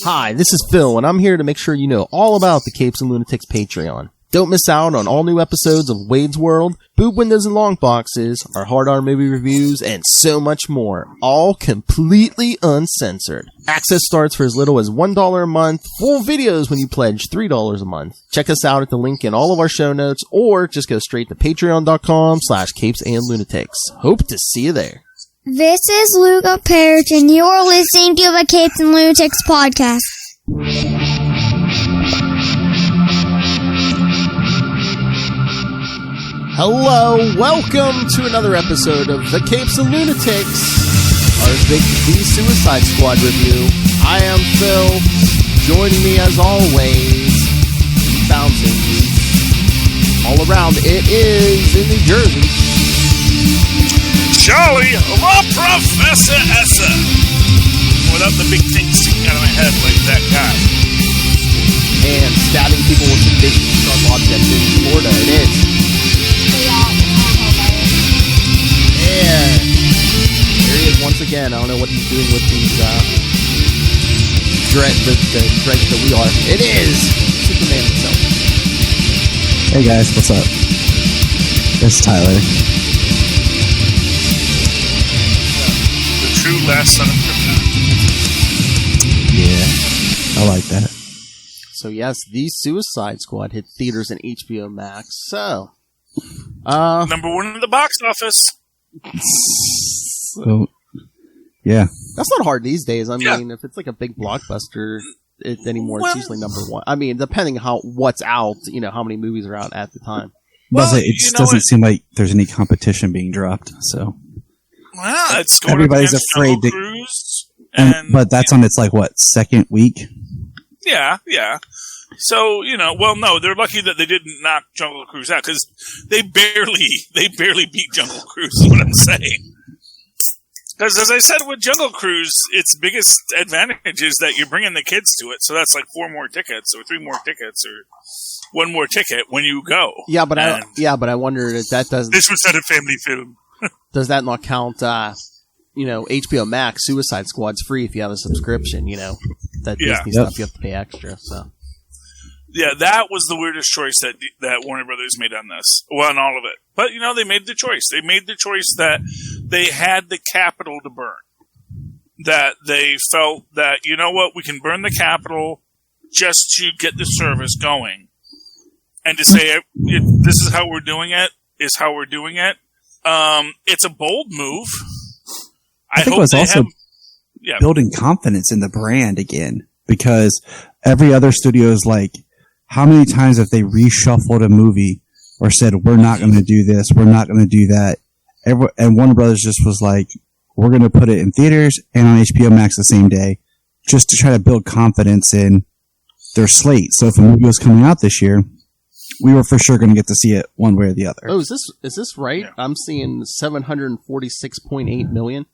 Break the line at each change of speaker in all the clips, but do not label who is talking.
Hi, this is Phil, and I'm here to make sure you know all about the Capes and Lunatics Patreon. Don't miss out on all new episodes of Wade's World, Boob Windows and Long Boxes, our Hard R movie reviews, and so much more, all completely uncensored. Access starts for as little as $1 a month, full videos when you pledge $3 a month. Check us out at the link in all of our show notes, or just go straight to patreon.com/capesandlunatics. Hope to see you there.
This is Luca Perich, and you're listening to the Capes and Lunatics podcast.
Hello, welcome to another episode of the Capes and Lunatics, our Big D Suicide Squad review. I am Phil. Joining me as always, bouncing all around, it is in New Jersey.
Charlie, the Professor Esser. Without the big thing sticking out of my head like that guy.
And stabbing people with some big sharp objects in Florida, it is. And here he is once again. I don't know what he's doing with these dreads that we are. It is Superman himself.
Hey guys, what's up? It's Tyler.
True last son of Krypton.
Yeah, I like that.
So yes, the Suicide Squad hit theaters and HBO Max. So,
number one in the box office.
So, yeah,
that's not hard these days. I mean, if it's like a big blockbuster anymore, it's usually number one. I mean, depending what's out, how many movies are out at the time.
It just doesn't seem like there's any competition being dropped. So.
Well, it's going
everybody's afraid to
Cruise,
but that's on its second week.
Yeah. So no, they're lucky that they didn't knock Jungle Cruise out because they barely beat Jungle Cruise. Is what I'm saying. Because as I said with Jungle Cruise, its biggest advantage is that you're bringing the kids to it, so that's like 4 more tickets or 3 more tickets or 1 more ticket when you go.
Yeah, but I wonder if that doesn't.
This was not a family film.
Does that not count, HBO Max, Suicide Squad's free if you have a subscription, that Disney stuff you have to pay extra, so.
Yeah, that was the weirdest choice that Warner Brothers made on this. Well, on all of it. But, they made the choice. They made the choice that they had the capital to burn. That they felt that, we can burn the capital just to get the service going. And to say, this is how we're doing it, is how we're doing it. It's a bold move.
I think it was also building confidence in the brand again, because every other studio is like, how many times have they reshuffled a movie or said, we're not going to do this, we're not going to do that? And Warner Brothers just was like, we're going to put it in theaters and on HBO Max the same day, just to try to build confidence in their slate. So if a movie was coming out this year, we were for sure going to get to see it one way or the other.
Oh, is this right? Yeah. I'm seeing 746.8 million.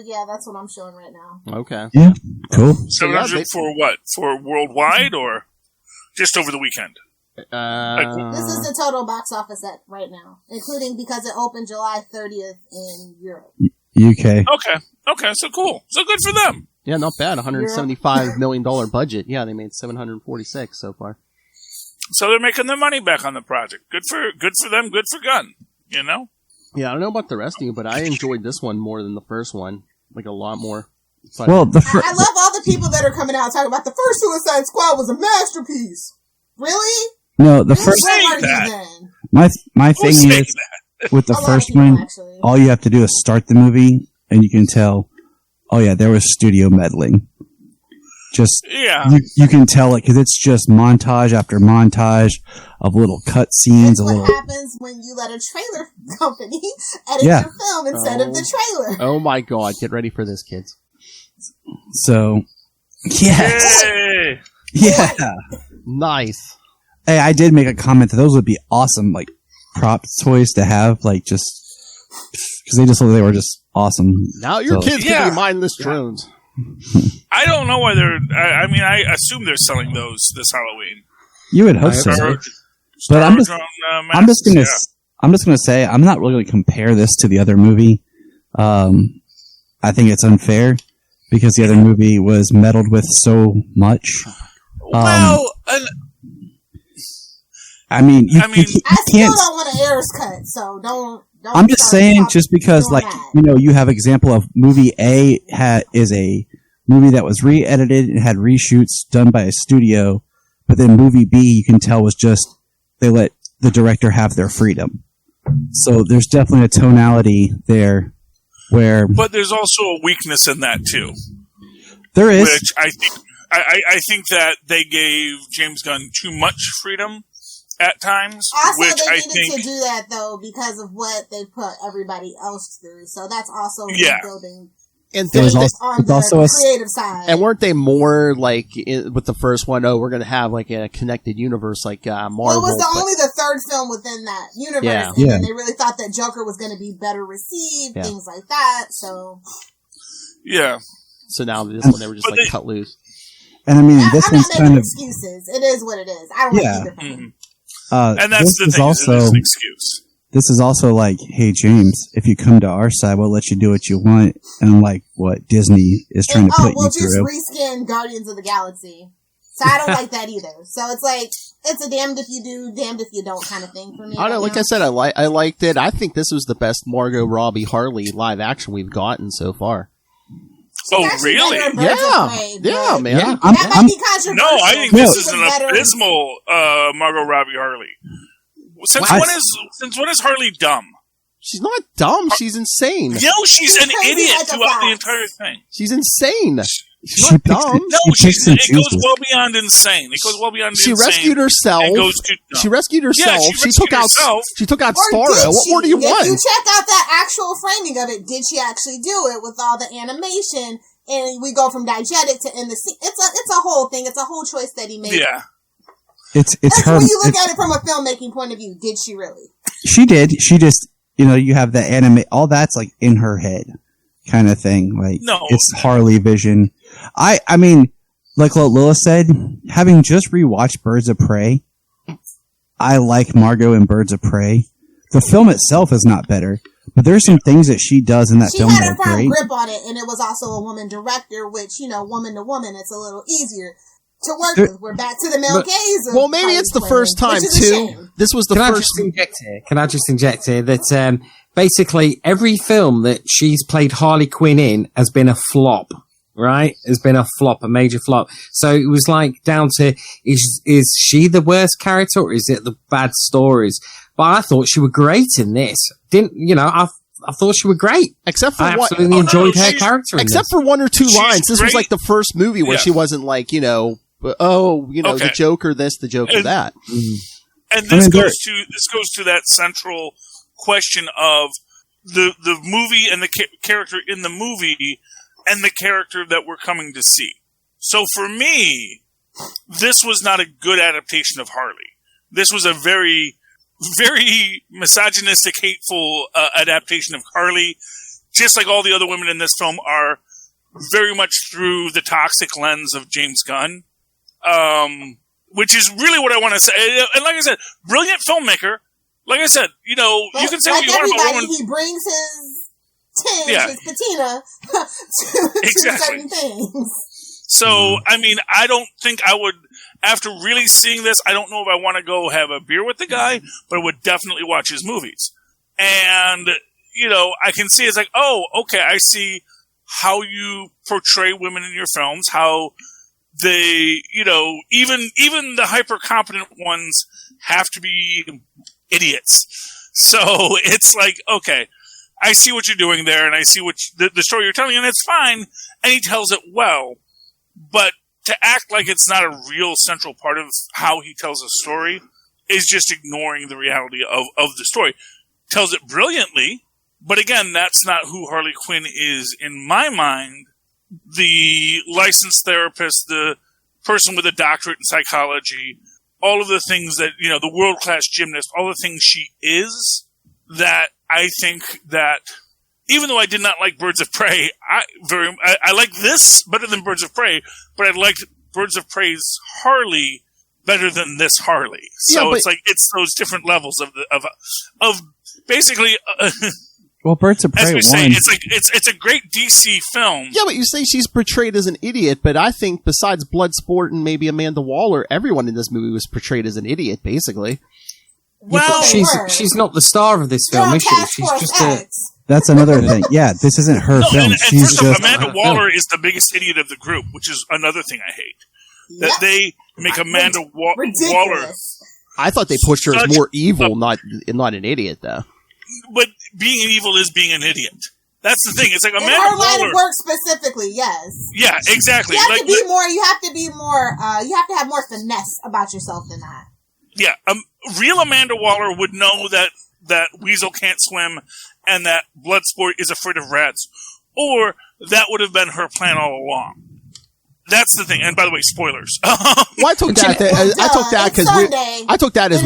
Yeah, that's what I'm showing right now.
Okay.
Yeah, cool.
700 for what? For worldwide or just over the weekend?
This is the total box office at right now, including because it opened July 30th in Europe.
UK.
Okay, so cool. So good for them.
Yeah, not bad. $175 million budget. Yeah, they made 746 so far.
So they're making their money back on the project. Good for them. Good for Gunn.
Yeah, I don't know about the rest of you, but I enjoyed this one more than the first one, like a lot more.
Well, I love all the people that are coming out talking about the first Suicide Squad was a masterpiece. Really?
No, the first. My thing is with the first one, all you have to do is start the movie, and you can tell. Oh yeah, there was studio meddling. You can tell it because it's just montage after montage of little cut scenes.
What happens when you let a trailer company edit your film instead of the trailer?
Oh my god! Get ready for this, kids.
So, yes, yeah,
nice.
Hey, I did make a comment that those would be awesome, prop toys to have, just because they were just awesome.
Now your kids can be mindless drones.
I don't know why they're. I assume they're selling those this Halloween.
You would hope so, but I'm just gonna say I'm not really gonna compare this to the other movie. I think it's unfair because the other movie was meddled with so much. I mean, you
I still don't want an Ayers cut, so don't.
I'm just saying, just because, like, you have example of movie A is a movie that was re-edited and had reshoots done by a studio, but then movie B, you can tell, was just they let the director have their freedom. So there's definitely a tonality there where...
But there's also a weakness in that, too.
There is.
Which I think that they gave James Gunn too much freedom at times.
Also,
which
they
I
needed
think,
to do that, though, because of what they put everybody else through. So that's also building...
And
it's also a creative side.
And weren't they more like with the first one? Oh, we're going to have like a connected universe like Marvel.
Well, it was only the third film within that universe, and then they really thought that Joker was going to be better received, things like that. So,
So now this one they were just cut loose.
And I mean, this
I'm
one's
not
kind of
excuses. It is what it is. I don't like either film.
And that's the thing. Also, it's an excuse.
This is also like, hey, James, if you come to our side, we'll let you do what you want. And like what Disney is trying to put you through.
We'll just reskin Guardians of the Galaxy. So I don't like that either. So it's like, it's a damned if you do, damned if you don't kind of thing for me.
I don't know. Like I said, I liked it. I think this was the best Margot Robbie Harley live action we've gotten so far.
Oh, really?
Yeah, man.
Yeah, that might be controversial.
No, I think this is an abysmal Margot Robbie Harley. Since when is Harley dumb?
She's not dumb. She's insane.
No, she's an idiot throughout the entire thing.
She's insane. She's not dumb.
No, it goes well beyond insane. It goes well beyond insane.
She rescued herself. She rescued herself.
Yeah,
she took out Starro. What more do you want?
If you check out that actual framing of it, did she actually do it with all the animation? And we go from diegetic to in the scene. It's a whole thing. It's a whole choice that he made.
Yeah.
It's her.
When you look at it from a filmmaking point of view, did she really?
She did. She just, you have the anime. All that's like in her head, kind of thing. Like it's Harley vision. I mean, like what Lila said, having just rewatched Birds of Prey, I like Margot in Birds of Prey. The film itself is not better, but there's some things that she does in that film that are great. She had a firm grip
on it, and it was also a woman director, which woman to woman, it's a little easier to work with. We're back to the male gaze.
Well, maybe it's the first time too. This was the first.
Can I just inject here that basically every film that she's played Harley Quinn in has been a flop, right? Has been a flop, a major flop. So it was like down to is she the worst character or is it the bad stories? But I thought she was great in this. I thought she was great.
Except for
I absolutely enjoyed her character.
Except for one or two lines. This was like the first movie where she wasn't like, the Joker this, the Joker that.
And this goes to that central question of the movie and the character in the movie and the character that we're coming to see. So for me, this was not a good adaptation of Harley. This was a very, very misogynistic, hateful adaptation of Harley. Just like all the other women in this film are very much through the toxic lens of James Gunn. Which is really what I want to say. And like I said, brilliant filmmaker. Like I said, you can say what you want about Roman.
He brings his patina to certain things.
So, I mean, I don't think I would, after really seeing this, I don't know if I want to go have a beer with the guy, but I would definitely watch his movies. And, I can see it's like, oh, okay, I see how you portray women in your films, how they, even the hyper competent ones have to be idiots. So it's like, okay, I see what you're doing there, and I see what the story you're telling, and it's fine, and he tells it well. But to act like it's not a real central part of how he tells a story is just ignoring the reality of the story. Tells it brilliantly, but again, that's not who Harley Quinn is in my mind. The licensed therapist, the person with a doctorate in psychology, all of the things that, the world-class gymnast, all the things she is, that I think that, even though I did not like Birds of Prey, I like this better than Birds of Prey, but I liked Birds of Prey's Harley better than this Harley. So it's like, it's those different levels of basically,
Well, Birds of Prey
as we say,
won.
it's a great DC film.
Yeah, but you say she's portrayed as an idiot, but I think besides Bloodsport and maybe Amanda Waller, everyone in this movie was portrayed as an idiot, basically.
Well,
she's not the star of this film, is she? She's just a...
That's another thing. Yeah, this isn't her film.
And
She's just
Amanda Waller is the biggest idiot of the group, which is another thing I hate. That they make Amanda Waller.
I thought they pushed her as more evil, not an idiot, though.
But being evil is being an idiot. That's the thing. It's like Amanda
in her
Waller.
line of work specifically, yes.
Yeah, exactly.
You have to be more. You have to have more finesse about yourself than that.
Yeah, real Amanda Waller would know that Weasel can't swim and that Bloodsport is afraid of rats, or that would have been her plan all along. That's the thing. And by the way, spoilers.
Well, I took that as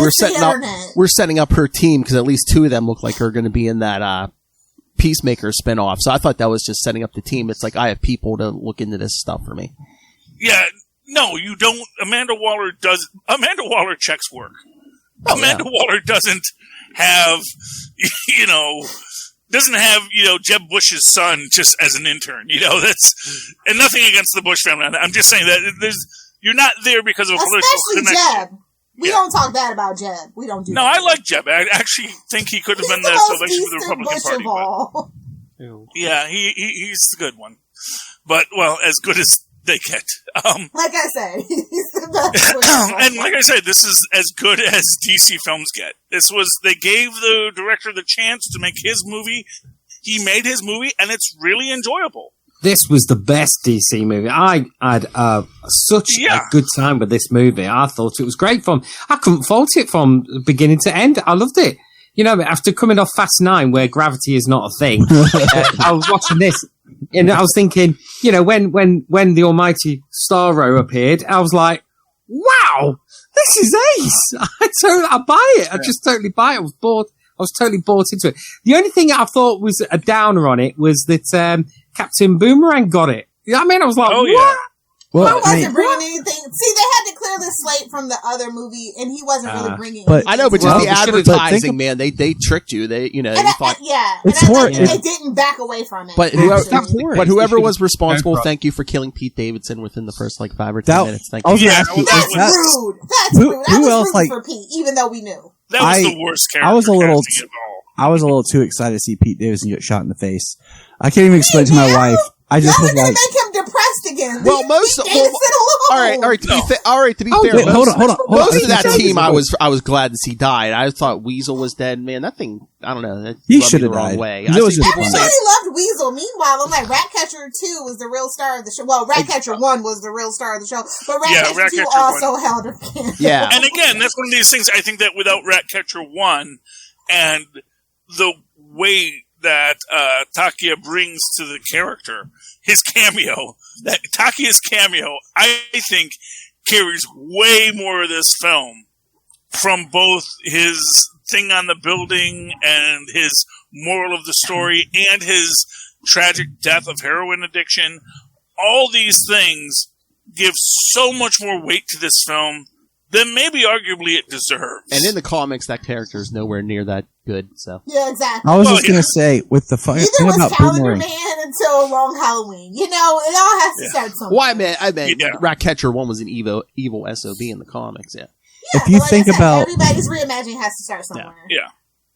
we're setting up her team, because at least two of them look like are going to be in that Peacemaker spinoff. So I thought that was just setting up the team. It's like I have people to look into this stuff for me.
Yeah, no, you don't. Amanda Waller checks work. Amanda Waller doesn't have, Jeb Bush's son just as an intern. And nothing against the Bush family. I'm just saying that you're not there because of political connection.
Especially Jeb. We don't talk bad about Jeb. We don't do that.
No, I like Jeb. I actually think he could have been the salvation for the Republican Party. Yeah, he's the good one. But, well, as good as they get.
Like I said, he's the best.
And like I said, this is as good as DC films get. They gave the director the chance to make his movie. He made his movie, and it's really enjoyable.
This was the best DC movie. I had such a good time with this movie. I thought it was great fun. I couldn't fault it from beginning to end. I loved it. After coming off Fast 9, where gravity is not a thing, I was watching this, and I was thinking, when the almighty Starro appeared, I was like, wow, this is ace. I buy it. I just totally buy it. I was totally bought into it. The only thing I thought was a downer on it was that Captain Boomerang got it. I was like, what?
Yeah.
Well, I wasn't bringing anything. See, they had to clear the slate from the other movie, and he wasn't really bringing anything.
I know, but just the advertising, man, they tricked you. They, they thought...
They didn't back away from it.
But whoever was responsible, thank you for killing Pete Davidson within the first 5 or 10 minutes. Thank you.
That's rude. That's rude. I was rooting for Pete, even though we knew.
That was the worst character.
I was a little too excited to see Pete Davidson get shot in the face. I can't even explain to my wife. I just was like,
make him depressed again.
Well, all right. To be fair,
hold on.
Most of that team, I was glad to see died. I thought Weasel was dead. Man, that thing, I don't know.
He should have died.
Everybody loved Weasel. Meanwhile, I'm like, Ratcatcher 2 was the real star of the show. Well, Ratcatcher 1 was the real star of the show, but Ratcatcher 2 also held her candle.
Yeah,
and again, that's one of these things. I think that without Ratcatcher 1 and the way that Takia brings to the character, his cameo, that Takia's cameo, I think carries way more of this film from both his thing on the building and his moral of the story and his tragic death of heroin addiction. All these things give so much more weight to this film than maybe arguably it deserves.
And in the comics, that character is nowhere near that good. So
yeah, exactly.
I was just gonna say with the thing about
Calendar Man until Long Halloween. It all has to start somewhere.
Well, I meant Ratcatcher 1 was an evil SOB in the comics. Yeah.
If you think about
everybody's reimagining has to start somewhere.
Yeah.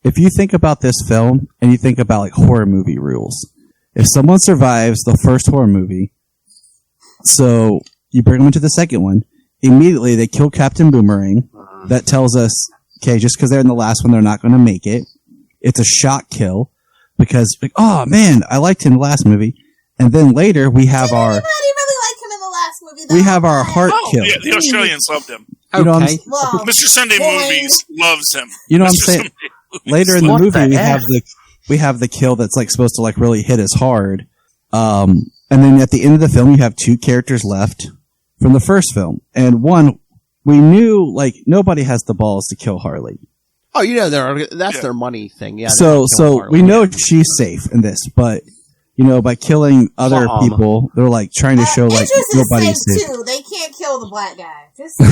If you think about this film and you think about horror movie rules, if someone survives the first horror movie, so you bring them into the second one. Immediately, they kill Captain Boomerang. That tells us, okay, just because they're in the last one, they're not going to make it. It's a shock kill because, oh man, I liked him in the last movie. And then later, we have our...
Everybody really liked him in the last movie, though.
We have our heart kill.
Yeah, the Australians loved him.
Okay.
Mr. Sunday Movies loves him.
You know what I'm saying? Later in the movie, we have the kill that's supposed to really hit us hard. And then at the end of the film, you have 2 characters left from the first film. And one, we knew, nobody has the balls to kill Harley.
Oh, that's their money thing. Yeah.
So we know she's safe in this, but, by killing other people, they're like trying to show like
Idris
nobody's
is safe
safe.
too. They can't kill the black guy.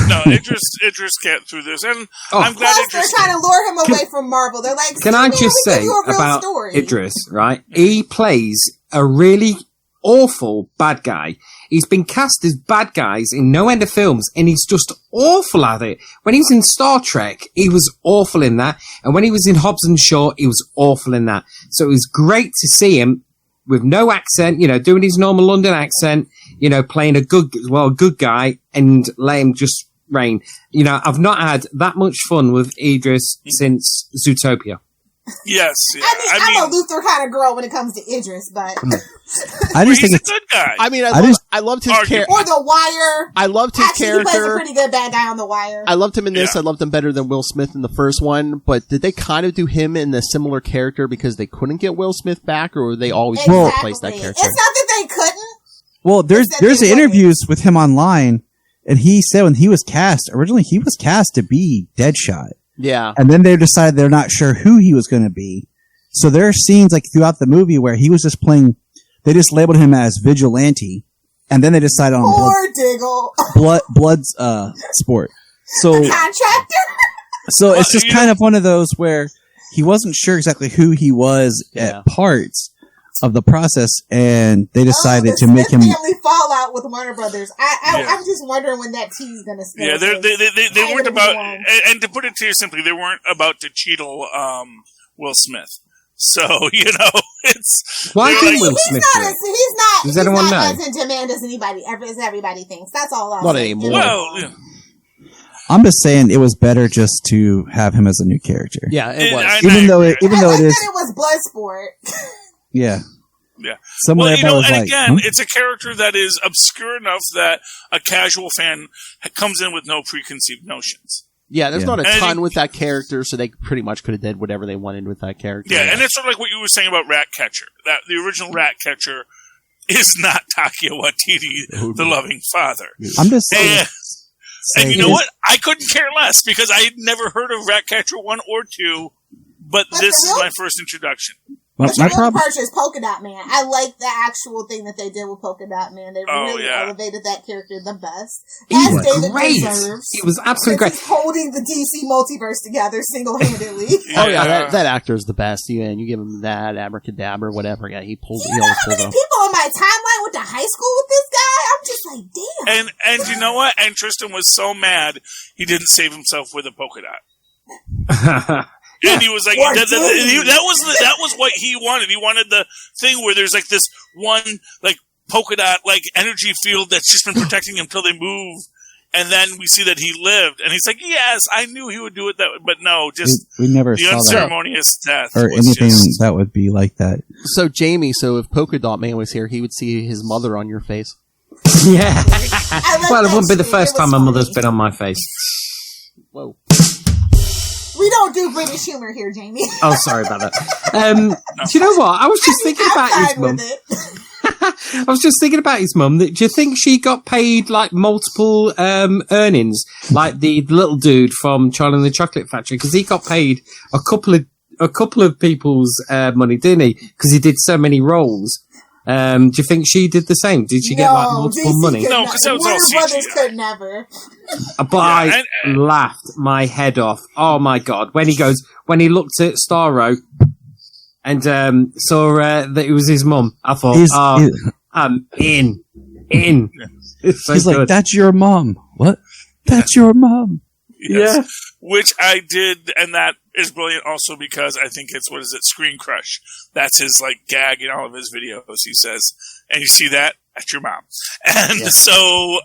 No, Idris can't through this, and I'm glad
Plus, they're trying to lure him away from Marvel. They're like,
can I just say about Idris, right? He plays a really awful bad guy. He's been cast as bad guys in no end of films, and he's just awful at it. When he was in Star Trek, he was awful in that, and when he was in Hobbs and Shaw, he was awful in that. So it was great to see him with no accent, doing his normal London accent, playing a good guy, and let him just reign. I've not had that much fun with Idris since Zootopia.
Yes. Yeah.
I'm a Luther kind of girl when it comes to Idris, but
I just think
he's a good guy.
I loved his character.
Or The Wire.
I loved his character.
He plays a pretty good bad guy on The Wire.
I loved him in this. Yeah. I loved him better than Will Smith in the first one. But did they kind of do him in a similar character because they couldn't get Will Smith back, or were they always replace that character?
It's not that they couldn't.
Well, there's the interviews with him online, and he said when he was cast originally, he was cast to be Deadshot.
Yeah.
And then they decided they're not sure who he was going to be. So there are scenes like throughout the movie where he was just playing, they just labeled him as Vigilante. And then they decided on Blood's sport. So,
contractor.
So it's just kind of one of those where he wasn't sure exactly who he was at parts of the process, and they decided to make him
family fallout with Warner Brothers. I'm just wondering when that tea's gonna spill.
Yeah, they weren't about, and to put it to you simply, they weren't about to cheatle Will Smith. So it's
why did Will Smith?
He's not
know?
as in demand as everybody thinks. That's all.
Not anymore.
Well.
I'm just saying it was better just to have him as a new character.
Yeah, it was.
Even though it
was Bloodsport.
Yeah.
Yeah.
Someone
it's a character that is obscure enough that a casual fan comes in with no preconceived notions.
Yeah, there's not a ton with that character, so they pretty much could have did whatever they wanted with that character.
Yeah, and it's sort of like what you were saying about Ratcatcher. That the original Ratcatcher is not Taika Waititi, the loving father.
I'm just saying.
And you know what? I couldn't care less because I had never heard of Ratcatcher 1 or 2, but this is my first introduction.
But my departure is Polka Dot Man. I like the actual thing that they did with Polka Dot Man. They really elevated that character the best.
He was great. He was absolutely great.
He's holding the DC multiverse together single-handedly.
That actor is the best. You give him that abracadabra, whatever. Yeah, he always pulls it off.
People on my timeline went to high school with this guy. I'm just like, damn.
And you know what? And Tristan was so mad he didn't save himself with a polka dot. And he was like, that was what he wanted. He wanted the thing where there's like this one like polka dot like energy field that's just been protecting him till they move, and then we see that he lived, and he's like, yes, I knew he would do it that way, but no, just
we never
the
saw
unceremonious death
or anything that would be like that.
So Jamie, if Polka Dot Man was here, he would see his mother on your face.
Yeah. Well, it wouldn't be the first time my mother's been on my face.
Whoa.
We don't do British humor here, Jamie.
Oh, sorry about that. Do you know what? I was just thinking about his mum. I was just thinking about his mum. Do you think she got paid like multiple earnings, like the little dude from Charlie and the Chocolate Factory? Because he got paid a couple of people's multiple didn't he? Because he did so many roles. Do you think she did the same? Did she get like multiple money?
No, because that was all CGI.
Brothers could never.
But I laughed my head off. Oh my god! When he looked at Starro and saw that it was his mum, I thought, I'm in. It's so
he's
good.
like, "That's your mum." What? That's your mum.
Yes.
Yeah.
Which I did, and that is brilliant also because I think it's, Screen Crush. That's his, like, gag in all of his videos. He says, and you see that? That's your mom. And so,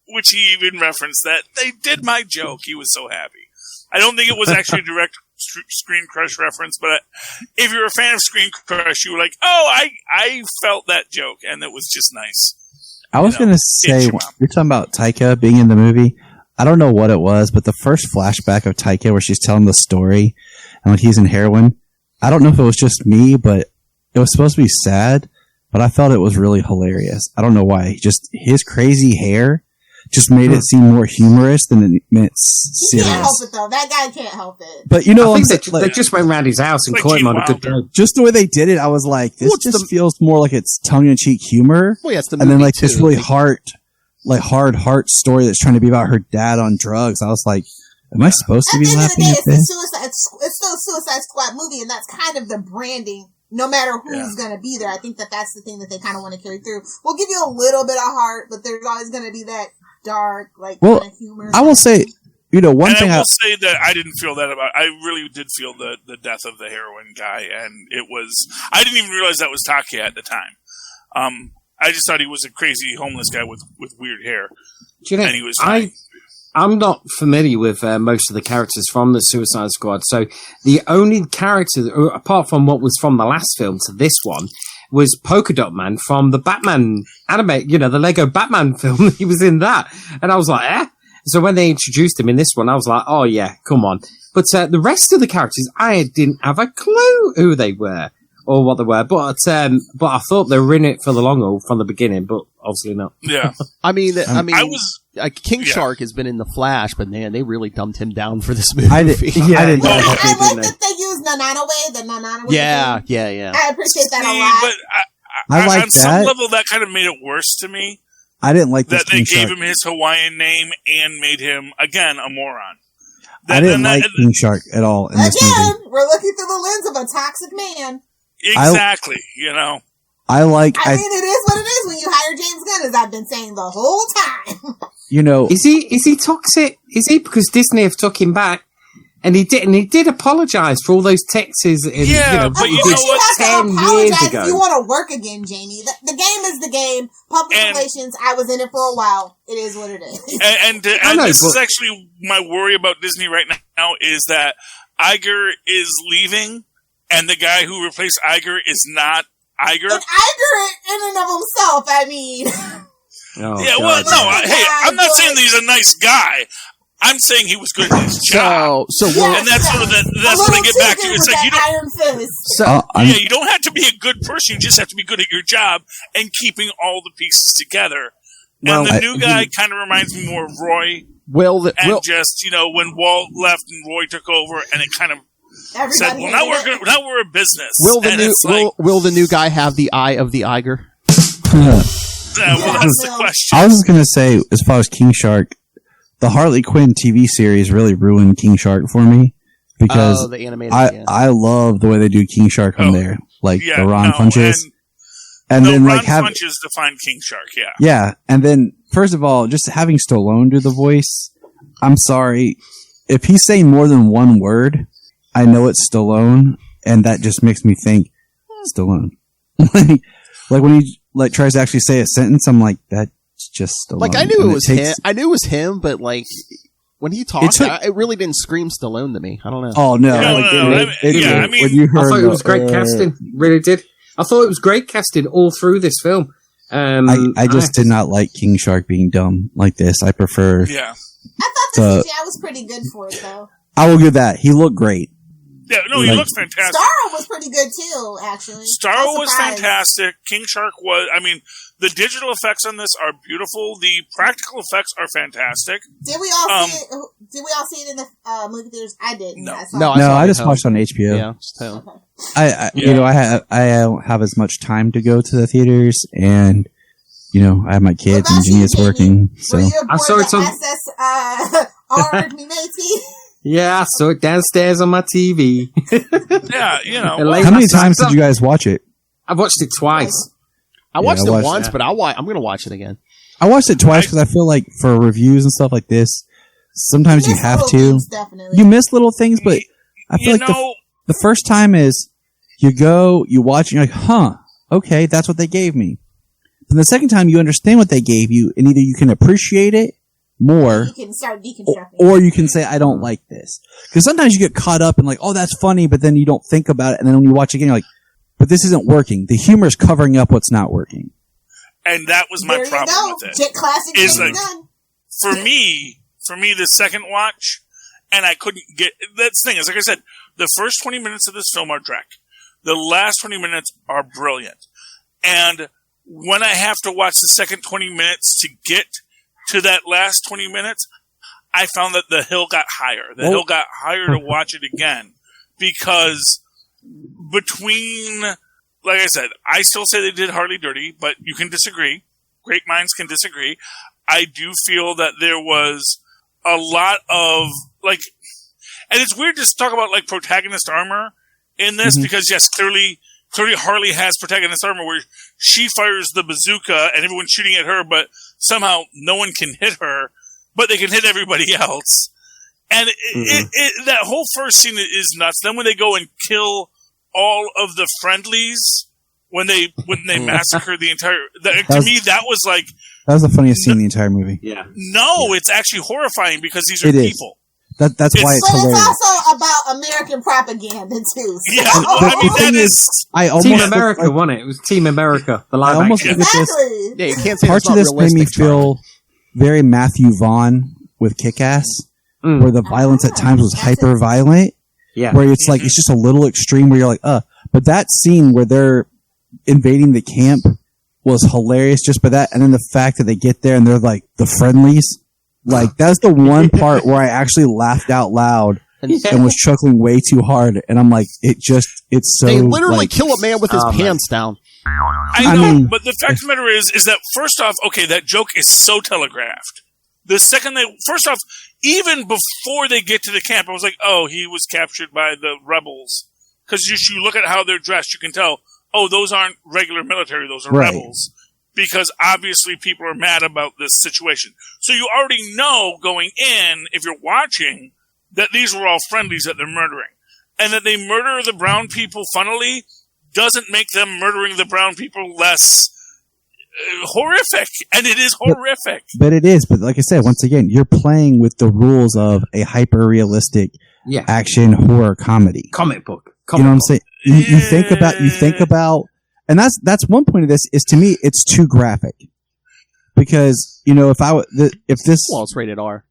which he even referenced that, they did my joke. He was so happy. I don't think it was actually a direct Screen Crush reference, but if you're a fan of Screen Crush, you were like, oh, I felt that joke, and it was just nice.
I was going to say, you're talking about Taika being in the movie. I don't know what it was, but the first flashback of Taika where she's telling the story and when he's in heroin, I don't know if it was just me, but it was supposed to be sad, but I felt it was really hilarious. I don't know why. Just his crazy hair just made it seem more humorous than it meant serious.
He can't help it though. That guy can't help it.
But you know,
I think they just went round his house and caught him on a good day.
Just the way they did it, I was like, this feels more like it's tongue-in-cheek humor.
Well, yeah, it's the
and then like this really hard heart story that's trying to be about her dad on drugs. I was like, am I supposed to be laughing at this?
It's still a Suicide Squad movie, and that's kind of the branding. No matter who's going to be there, I think that's the thing that they kind of want to carry through. We'll give you a little bit of heart, but there's always going to be that dark, like, kind of humor.
I will say, one thing
I will say that I didn't feel that about. I really did feel the death of the heroin guy, and it was. I didn't even realize that was Taki at the time. I just thought he was a crazy homeless guy with weird hair.
Do you know,
and he was.
I'm not familiar with most of the characters from the Suicide Squad, so the only character, apart from what was from the last film to this one, was Polka Dot Man from the Batman anime, the Lego Batman film. He was in that. And I was like, eh? So when they introduced him in this one, I was like, oh yeah, come on. But the rest of the characters, I didn't have a clue who they were or what they were. But I thought they were in it for the long haul from the beginning, but obviously not.
Yeah.
King Shark has been in the Flash, but man, they really dumped him down for this movie.
I like that they used the Nanana way.
Yeah.
I appreciate that a lot.
But
I like
on some level, that kind of made it worse to me.
I didn't like
that they gave him his Hawaiian name and made him again a moron.
I didn't like King Shark at all in this movie.
We're looking through the lens of a toxic man.
Exactly.
I mean,
it is what it is when you hire James Gunn, as I've been saying the whole time.
Is he toxic? Is he? Because Disney have took him back, and he did apologize for all those texts.
But you know what?
10 years ago.
You want to work again, Jamie? The game is the game. Public relations. I was in it for a while. It is what it is.
And this is actually my worry about Disney right now is that Iger is leaving, and the guy who replaced Iger is not Iger.
And Iger in and of himself, I mean.
I'm not saying that he's a nice guy. I'm saying he was good at his job. And that's sort of that's what I get back to. It's like you don't have to be a good person. You just have to be good at your job and keeping all the pieces together. And the new guy kind of reminds me more of Roy. Just when Walt left and Roy took over, and it kind of said, "Well, now we're a business."
Will the new guy have the eye of the Iger?
That's the question.
I was just gonna say, as far as King Shark, the Harley Quinn TV series really ruined King Shark for me because
the animated,
I love the way they do King Shark on there, the Ron punches, and then
Ron punches define King Shark,
and then first of all, just having Stallone do the voice. I'm sorry if he's saying more than one word. I know it's Stallone, and that just makes me think Stallone. like when he tries to actually say a sentence, I'm like, that's just Stallone.
Like I knew it was him. I knew it was him, but like when he talked, it really didn't scream Stallone to me. I don't know.
Oh no!
I thought it was great casting. Really did. I thought it was great casting all through this film.
I just did not like King Shark being dumb like this. I prefer.
Yeah. I thought the CGI was pretty good for it, though.
I will give that. He looked great.
Yeah, no, he looks fantastic.
Starro was pretty good, too, actually.
Starro was fantastic. King Shark was... I mean, the digital effects on this are beautiful. The practical effects are fantastic.
Did we all see it? Did we all see it in the movie theaters? I didn't.
No.
I just watched it on HBO.
Yeah, just home.
I don't have as much time to go to the theaters, and I have my kids and Genius working. So
I saw it on Armed Me Matey.
Yeah, I saw it downstairs on my TV.
How many times did you guys watch it?
I watched it twice.
I watched it once, but I'm going to watch it again.
I watched it twice because I feel like for reviews and stuff like this, sometimes you have to. You miss little things, but I feel like the first time is you go, you watch, and you're like, huh, okay, that's what they gave me. And the second time you understand what they gave you, and either you can appreciate it more,
you can start deconstructing,
or you can say, I don't like this. Because sometimes you get caught up in like, oh, that's funny, but then you don't think about it, and then when you watch it again, you're like, but this isn't working. The humor is covering up what's not working.
And that was my problem with it.
Classic
is like, for me, the second watch, and I couldn't get... That's the thing, is like I said, the first 20 minutes of this film are dreck. The last 20 minutes are brilliant. And when I have to watch the second 20 minutes to get to that last 20 minutes, I found that the hill got higher. The hill got higher to watch it again because between, like I said, I still say they did Harley dirty, but you can disagree. Great minds can disagree. I do feel that there was a lot of, like, and it's weird to talk about, like, protagonist armor in this because, yes, clearly Harley has protagonist armor where she fires the bazooka and everyone's shooting at her, but somehow no one can hit her, but they can hit everybody else. And that whole first scene is nuts. Then when they go and kill all of the friendlies, when they massacre the entire, to me that was like,
that was the funniest scene in the entire movie.
Yeah.
No, it's actually horrifying because these are people.
That's why it's hilarious.
But it's also about American propaganda too. So.
Yeah, well, I mean that is
Team America won it. It was Team America. The live action.
Exactly.
Yeah, you can't say
parts of this made me feel very Matthew Vaughn with Kick-Ass, where the violence at times was hyper violent.
Yeah,
where it's like it's just a little extreme. Where you're like, but that scene where they're invading the camp was hilarious just by that, and then the fact that they get there and they're like the friendlies. Like, that's the one part where I actually laughed out loud and was chuckling way too hard. And I'm like, it's so...
They literally kill a man with his pants down.
I know, but the fact of the matter is that first off, okay, that joke is so telegraphed. The second first off, even before they get to the camp, I was like, oh, he was captured by the rebels. Because you look at how they're dressed, you can tell, oh, those aren't regular military, those are rebels. Because obviously people are mad about this situation. So you already know going in, if you're watching, that these were all friendlies that they're murdering. And that they murder the brown people funnily doesn't make them murdering the brown people less horrific. And it is horrific.
But it is. But like I said, once again, you're playing with the rules of a hyper-realistic action horror comedy.
Comic book.
You know what I'm saying? You think about... And that's one point of this is, to me, it's too graphic. Because, if this...
Well, it's rated R.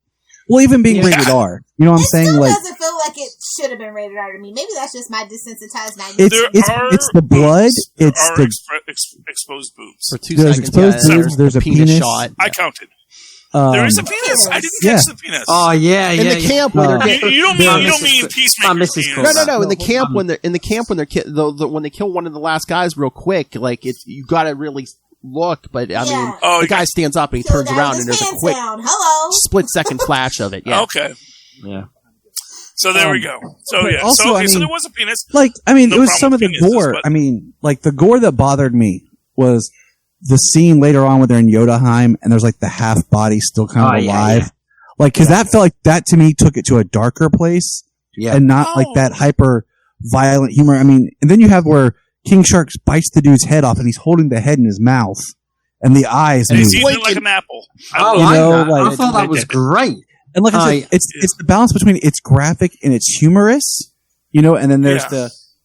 Well, even being rated R. You know what I'm saying?
It still
like,
doesn't feel like it should have been rated R to me. Maybe that's just my desensitized 90s.
It's the blood. It's the...
exposed boobs.
For 2
there's
seconds,
exposed boobs. There's a penis
shot.
I counted. There is a penis. I didn't catch the penis.
Oh yeah,
in the camp where they're getting,
you don't mean Peacemaker's penis.
No. In the camp when they kill one of the last guys real quick, like you got to really look. But I mean, the guy stands up and he turns around and there's a quick split second flash of it. Yeah.
Okay.
Yeah.
So there we go. So yeah.
Also,
so there was a penis.
Like it was some of the gore. I mean, like the gore that bothered me was the scene later on where they're in Jotunheim and there's like the half body still kind of alive. Yeah. Like, cause that felt like that to me took it to a darker place and not like that hyper violent humor. I mean, and then you have where King Shark bites the dude's head off and he's holding the head in his mouth and the eyes.
And he's eating it like an apple.
I thought that was great.
And like I said, it's the balance between it's graphic and it's humorous, and then there's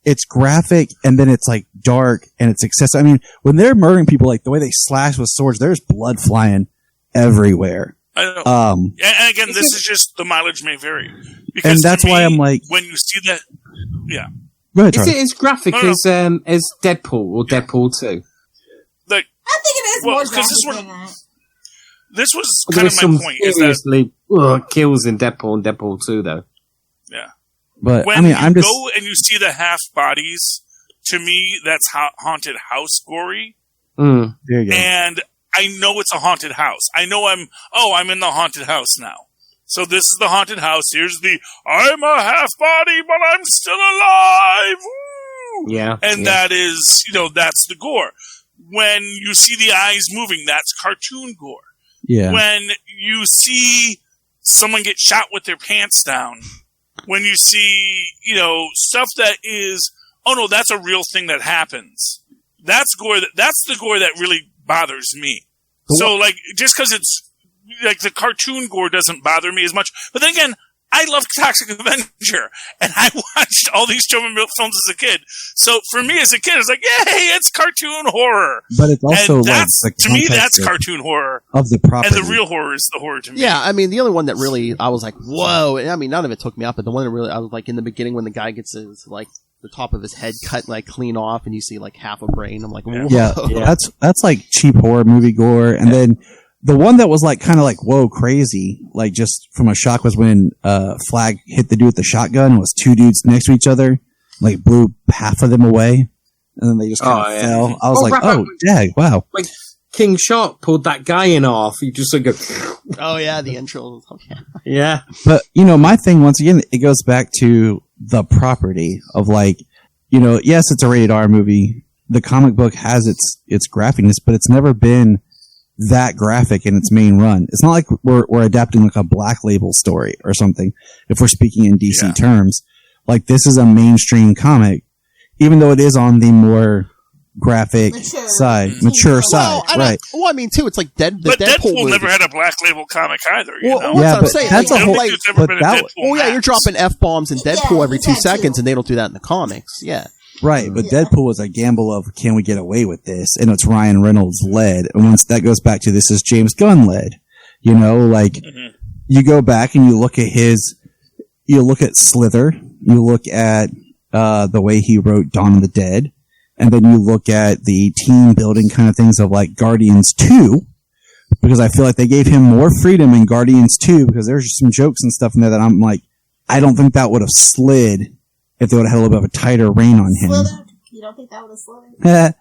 it's graphic and then it's like dark and it's excessive. I mean, when they're murdering people, like the way they slash with swords, there's blood flying everywhere.
I know. And again, this is just the mileage may vary. Because
and that's why I'm like,
when you see that,
Go ahead,
is it as graphic as Deadpool or Deadpool 2?
Like,
I think it is more graphic than that.
This was kind of my point.
Seriously, kills in Deadpool and Deadpool 2, though.
Yeah.
But
when you go and you see the half bodies, to me, that's haunted house gory.
There you go.
And I know it's a haunted house. I know I'm in the haunted house now. So this is the haunted house. Here's I'm a half body, but I'm still alive. Woo!
Yeah.
And that is, that's the gore. When you see the eyes moving, that's cartoon gore.
Yeah.
When you see someone get shot with their pants down, when you see, stuff that is, oh no, that's a real thing that happens. That's gore. That's the gore that really bothers me. So, like, just because it's like the cartoon gore doesn't bother me as much. But then again, I love Toxic Avenger, and I watched all these children films as a kid. So for me as a kid, it's like, yay, it's cartoon horror.
But it's also
to me, that's cartoon horror
of the property.
And the real horror is the horror to me.
Yeah, I mean, the only one that really I was like, whoa. I mean, none of it took me up, but the one that really I was like in the beginning when the guy gets his like the top of his head cut like clean off, and you see like half a brain. I'm like, whoa.
Yeah. That's like cheap horror movie gore, and then the one that was like kind of like whoa crazy, like just from a shock, was when Flag hit the dude with the shotgun. It was two dudes next to each other, like blew half of them away, and then they just kind of fell. I was like, oh, dag, wow.
Like King Shark pulled that guy in half. You just like go.
Oh yeah, the intro.
Yeah.
But you know, my thing once again, it goes back to the property of like, you know, yes, it's a rated R movie. The comic book has its graphicness, but it's never been that graphic in its main run. It's not like we're adapting like a Black Label story or something. If we're speaking in DC terms, like this is a mainstream comic, even though it is on the more graphic mature side, right?
I mean, too, it's like
Deadpool never had a Black Label comic either. You know?
Yeah,
I'm saying.
That's a whole.
You're dropping F-bombs in Deadpool every 2 seconds, and they don't do that in the comics. Yeah.
Right, but Deadpool was a gamble of, can we get away with this? And it's Ryan Reynolds led. And once that goes back to, this is James Gunn led. You know, like, you go back and you look at you look at Slither, you look at the way he wrote Dawn of the Dead, and then you look at the team building kind of things of like Guardians 2, because I feel like they gave him more freedom in Guardians 2, because there's just some jokes and stuff in there that I'm like, I don't think that would have slid if they would have had a little bit of a tighter rein on him.
Slithered? You don't think that would have slithered?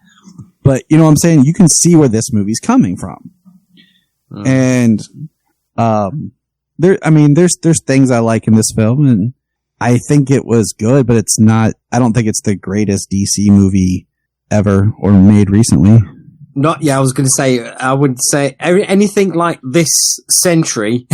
But, you know what I'm saying? You can see where this movie's coming from. And, there's things I like in this film, and I think it was good, but it's not, I don't think it's the greatest DC movie ever or made recently.
I was going to say, I would say anything like this century,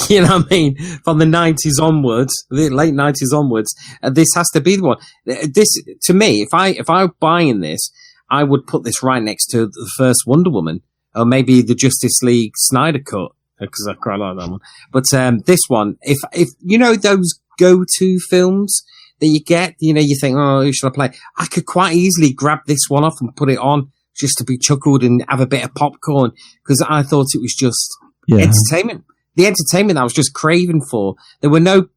you know what I mean, from the 90s onwards, the late 90s onwards, this has to be the one. This, to me, if I were buying this, I would put this right next to the first Wonder Woman, or maybe the Justice League Snyder cut, because I quite like that one. But this one, if you know those go-to films that you get, you know, you think, oh, who should I play? I could quite easily grab this one off and put it on just to be chuckled and have a bit of popcorn, because I thought it was just entertainment. The entertainment that I was just craving for. There were no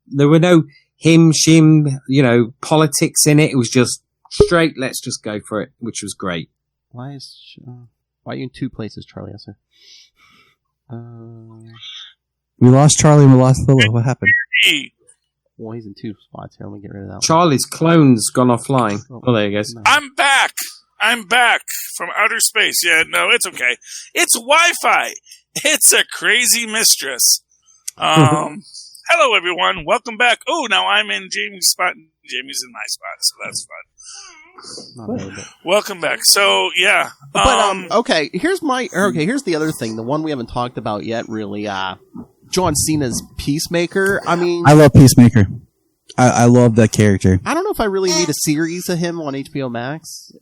him, shim, you know, politics in it. It was just straight, let's just go for it, which was great.
Why are you in two places, Charlie?
We lost Charlie and we lost Philip. What happened?
Well, he's in two spots here. Let me get rid of that.
Charlie's clone's gone offline. Oh, there he goes.
I'm back from outer space. Yeah, no, it's okay. It's Wi-Fi. It's a crazy mistress. Hello, everyone. Welcome back. Oh, now I'm in Jamie's spot. Jamie's in my spot, so that's fun. Welcome back. So, yeah.
Okay, here's the other thing. The one we haven't talked about yet, really. John Cena's Peacemaker. I mean,
I love Peacemaker. I love that character.
I don't know if I really need a series of him on HBO Max.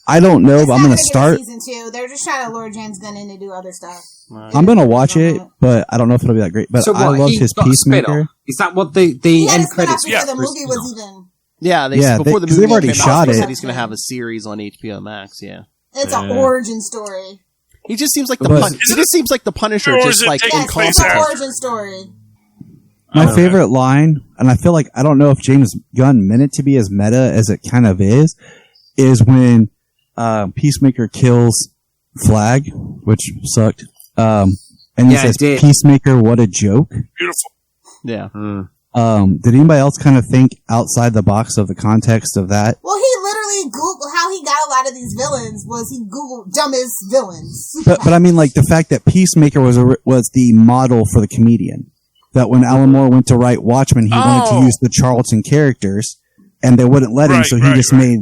I don't know, but I'm going to start.
Season 2. They're just trying to lure James Gunn in to do other stuff.
I'm going to watch it, but I don't know if it'll be that great. But so I love his Peacemaker.
Is that what the end credits?
Yeah, the movie was even.
Before the movie
they've already shot it.
Said he's going to have a series on HBO Max. Yeah,
it's an origin story.
He just seems like the Punisher, just like incompetent.
It's an origin story.
My favorite line, and I feel like I don't know if James Gunn meant it to be as meta as it kind of is when Peacemaker kills Flag, which sucked. And he says, "Peacemaker, what a joke!"
Beautiful.
Yeah.
Did anybody else kind of think outside the box of the context of that?
Well, he literally Googled how he got a lot of these villains. Was he Googled dumbest villains?
But I mean, like the fact that Peacemaker was the model for the comedian. That when Alan Moore went to write Watchmen, he wanted to use the Charlton characters, and they wouldn't let him, so he just made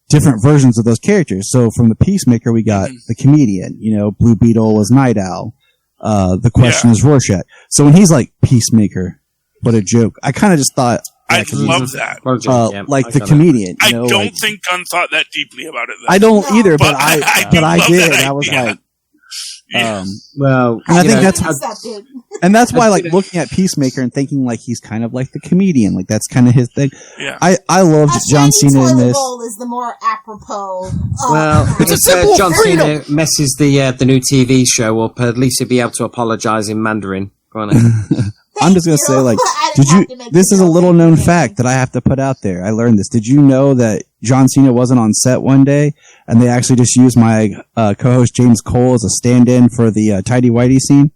different versions of those characters. So from the Peacemaker, we got the comedian. You know, Blue Beetle was Night Owl. The Question is Rorschach. So when he's like Peacemaker, what a joke! I kind of just thought.
I love that.
Like the comedian.
I don't think Gunn thought that deeply about it.
I don't either, but I did. I was like. And I think that's why, like, looking at Peacemaker and thinking like he's kind of like the comedian, like that's kind of his thing.
Yeah.
I loved John Cena in this.
Bowl is the more apropos.
It's a simple John Cena messes the new TV show up. At least he'll be able to apologize in Mandarin. Go on.
I'm just gonna say, like, Did
have
you?
to make
This is a
yourself
little known
entertaining.
fact that I have to put out there. I learned this. Did you know that John Cena wasn't on set one day, and they actually just used my co-host James Cole as a stand-in for the Tidy Whitey scene?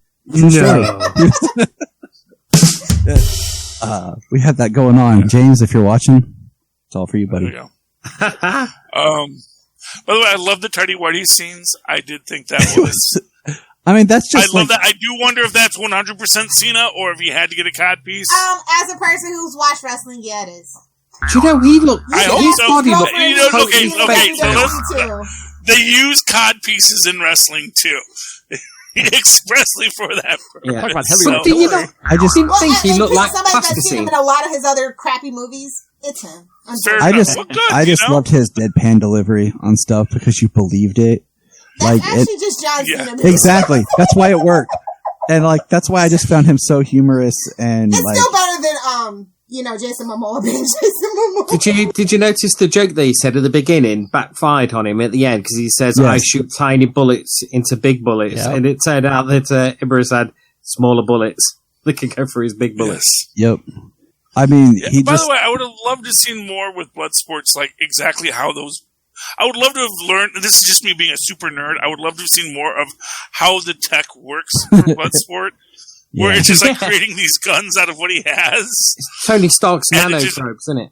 We had that going on. James, if you're watching, it's all for you, buddy.
There we go. By the way, I love the Tidy Whitey scenes. I did think that was.
I mean, that's just.
I love that. I do wonder if that's 100% Cena or if he had to get a cod piece.
As a person who's watched wrestling, yeah, it is.
Do you know he looked?
I hope
his
so.
body looked
You know,
totally
okay,
fake.
so they use cod pieces in wrestling too, expressly for that purpose.
Yeah.
Talk about
So-
But do you know?
I just.
didn't think he looked like
somebody that's seen him
plasticine.
in a lot of his other crappy movies. It's him.
Fair
I
enough.
just.
Well, good,
I just
you know?
loved his deadpan delivery on stuff because you believed it.
That's
Like
actually
it.
just John
Yeah.
Cena.
Exactly. That's why it worked. And like that's why I just found him so humorous and
It's
like.
still better than Jason Momoa being Jason Momoa.
Did you notice the joke that he said at the beginning backfired on him at the end because he says,
Yes.
"I shoot tiny bullets into big bullets,"
Yeah.
and it turned out that Ibarus had smaller bullets that could go for his big bullets.
Yep. I mean,
Yeah,
he
by
just.
the way, I would have loved to see more with blood sports, like exactly how those. I would love to have learned. This is just me being a super nerd. I would love to have seen more of how the tech works for blood sport, where
Yeah.
it's just like creating these guns out of what he has.
Tony Stark's
And it just-
nanotubes, isn't it?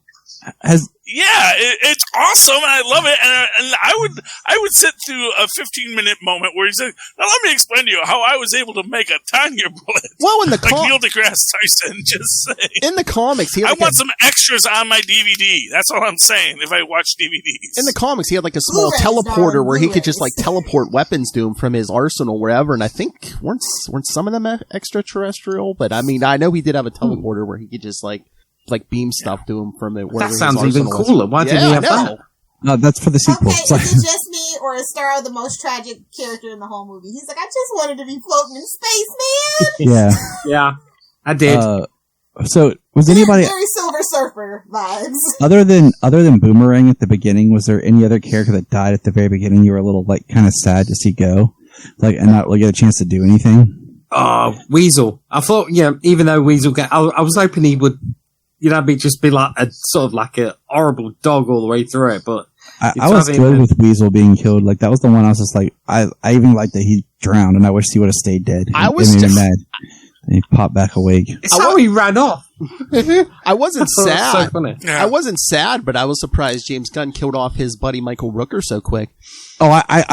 Has
Yeah, it's awesome, and I love it. And I would sit through a 15-minute moment where he said, "Now let me explain to you how I was able to make a tinier bullet."
Well, in the
Like Neil deGrasse Tyson, just saying.
in the comics, he had
I
like
want some extras on my DVD. That's all I'm saying. If I watch DVDs,
in the comics, he had like a small
Blu-rays,
teleporter
dog,
where he could just
Blu-rays.
like teleport weapons to him from his arsenal wherever. And I think weren't some of them extraterrestrial? But I mean, I know he did have a teleporter where he could just like beam stuff to him from it.
That sounds even cooler. Why didn't
Yeah,
he
I
have
know.
that?
no, that's for the sequel.
Okay,
It's like-
is it just me or is Starro the most tragic character in the whole movie? He's like, I just wanted to be floating in space, man.
yeah.
Yeah, I did.
So was anybody
Very Silver Surfer vibes.
other than Boomerang at the beginning? Was there any other character that died at the very beginning? You were a little like kind of sad to see go, like and not really get a chance to do anything.
Weasel. I thought, even though Weasel I was hoping he would, be like a sort of like a horrible dog all the way through it, but
I was good with Weasel being killed. Like that was the one I was just like, I even liked that he drowned, and I wish he would have stayed dead.
I
It
was
made me
just-
mad. And he popped back awake.
it's how he ran off.
I wasn't
That's
sad.
so funny.
Yeah.
I wasn't sad, but I was surprised James Gunn killed off his buddy Michael Rooker so quick.
Oh,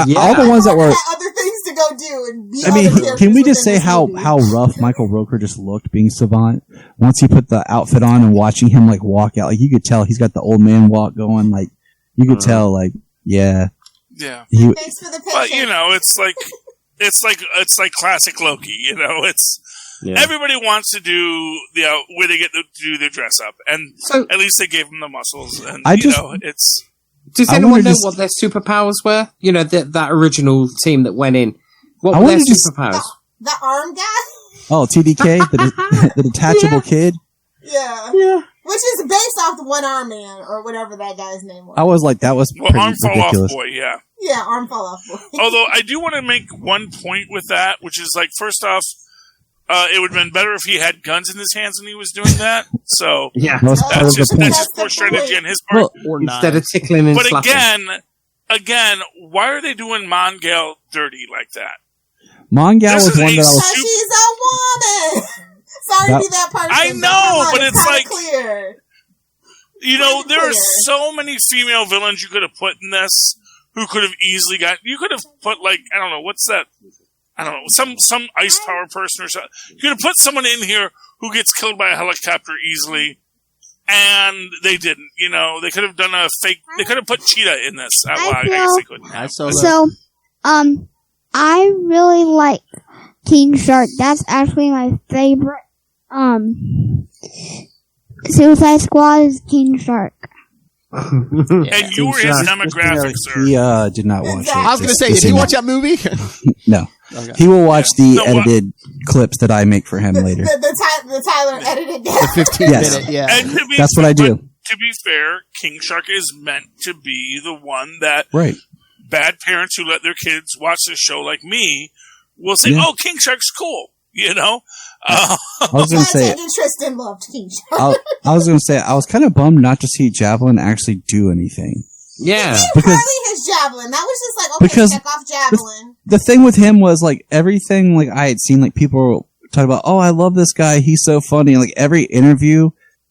Yeah.
all the ones that were.
Had other things to go do and be
I mean,
other characters
can we just
within
say
this
how
movie.
rough Michael Rooker just looked being Savant? Once he put the outfit on and watching him like walk out, like you could tell he's got the old man walk going. Like you could tell, like
yeah.
he.
Thanks for the
But
paycheck.
it's like classic Loki. Everybody wants to do where they get to do their dress up, and
So-
at least they gave them the muscles. And it's
Does
I
anyone
wanted
know
to
what their superpowers were? That original team that went in. What
I
were their
wanted to s-
superpowers?
The arm guy?
Oh, TDK, the detachable kid.
Yeah. Which is based off the One Arm Man, or whatever that guy's name was.
I was like, that was pretty
arm fall off
ridiculous.
boy. Yeah.
Yeah, Arm Fall Off Boy.
Although I do want to make one point with that, which is like, first off, it would have been better if he had guns in his hands when he was doing that. So
Yeah.
That was part
that's
of the
just
point.
poor strategy on his part.
Well,
Or not.
Instead of tickling and
But
slapping.
again, why are they doing Mongale dirty like that?
Mongal
This
was
is
one
a
that I was.
Because she's a woman! Sorry to be that person.
I
but
know,
come on,
but it's
kinda
like-
clear.
There are
Clear.
so many female villains you could have put in this who could have easily you could have put like, I don't know, what's that? I don't know, some ice power person or something. You could have put someone in here who gets killed by a helicopter easily, and they didn't. They could have done a fake, they could have put Cheetah in this. I guess they couldn't.
I saw that.
So, I really like King Shark. That's actually my favorite. Suicide Squad is King Shark.
And you were his demographic, sir.
He did not watch it.
I was going to
Just
say,
to
did you
that.
watch that movie?
No.
Okay.
He will watch the
No, what-
edited clips that I make for him later.
The Tyler edited down.
The 15
Yes.
minute, yeah.
And to be,
That's what I do.
but to be fair, King Shark is meant to be the one that
Right.
bad parents who let their kids watch this show like me will say,
Yeah.
"Oh, King Shark's cool,"
I was going to say,
Tristan loved King Shark.
I was going to say, I was kind of bummed not to see Javelin actually do anything.
Yeah, because his Javelin. That was just like, okay,
because
check off Javelin.
The thing with him was like everything. Like I had seen, like people talk about, oh, I love this guy. He's so funny. Like every interview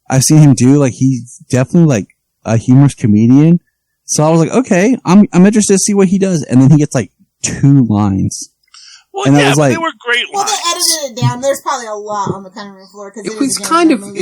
I've seen him do, like he's definitely like a humorous comedian. So I was like, okay, I'm interested to see what he does. And then he gets like 2 lines.
Well, and yeah, they were great lines.
Well, they edited it down. There's probably a lot on the cutting room floor because
it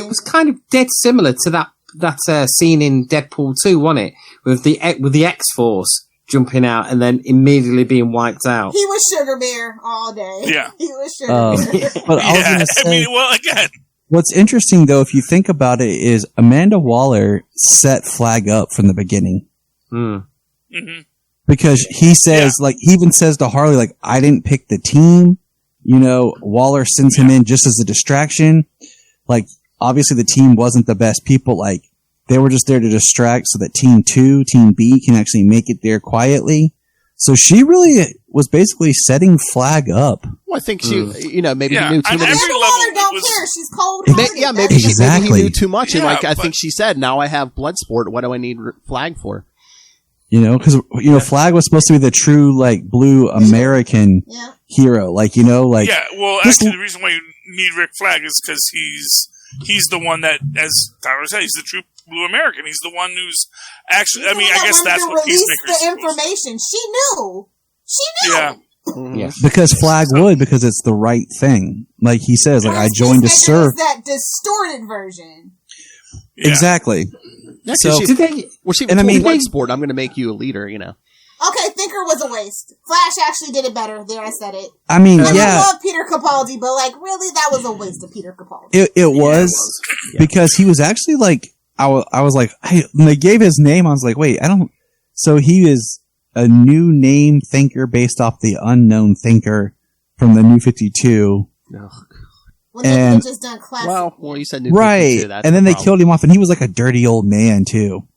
was kind of dead similar to that scene in Deadpool 2, wasn't it? With the X-Force jumping out and then immediately being wiped out.
He was Sugar Bear all day.
Yeah,
he was Sugar Bear.
But I was gonna say,
again,
what's interesting though, if you think about it, is Amanda Waller set Flag up from the beginning.
Mm-hmm.
Because he says, like, he even says to Harley, like, I didn't pick the team. You know, Waller sends him in just as a distraction. Like, obviously the team wasn't the best people. Like, they were just there to distract so that Team B can actually make it there quietly. So she really was basically setting Flag up.
Well, I think she, maybe he knew too much.
Amanda Waller don't care. She's cold.
Maybe he knew too much. And I think she said, now I have Bloodsport. What do I need Flag for?
You know, because, Flag was supposed to be the true, like, blue American hero. Like, like...
Yeah, well, actually, the reason why you need Rick Flag is because he's the one that, as Tyler said, he's the true blue American. He's the one who's actually... I mean, I guess that's what Peacemaker's
the information. She knew.
Yeah.
Yeah.
Because Flag would, because it's the right thing. Like, he says, like, I joined to serve...
that distorted version.
Yeah.
Exactly.
Yeah,
so,
Bloodsport, I'm going to make you a leader,
Okay, Thinker was a waste. Flash actually did it better. There, I said it.
I mean,
I love Peter Capaldi, but, like, really, that was a waste of Peter Capaldi.
It was, because he was actually, like, I was like, when they gave his name, I was like, wait, so he is a new name Thinker based off the unknown Thinker from the New 52.
Oh,
when they could just done classic.
Well, you said New 52, that's
and then they killed him off, and he was like a dirty old man, too.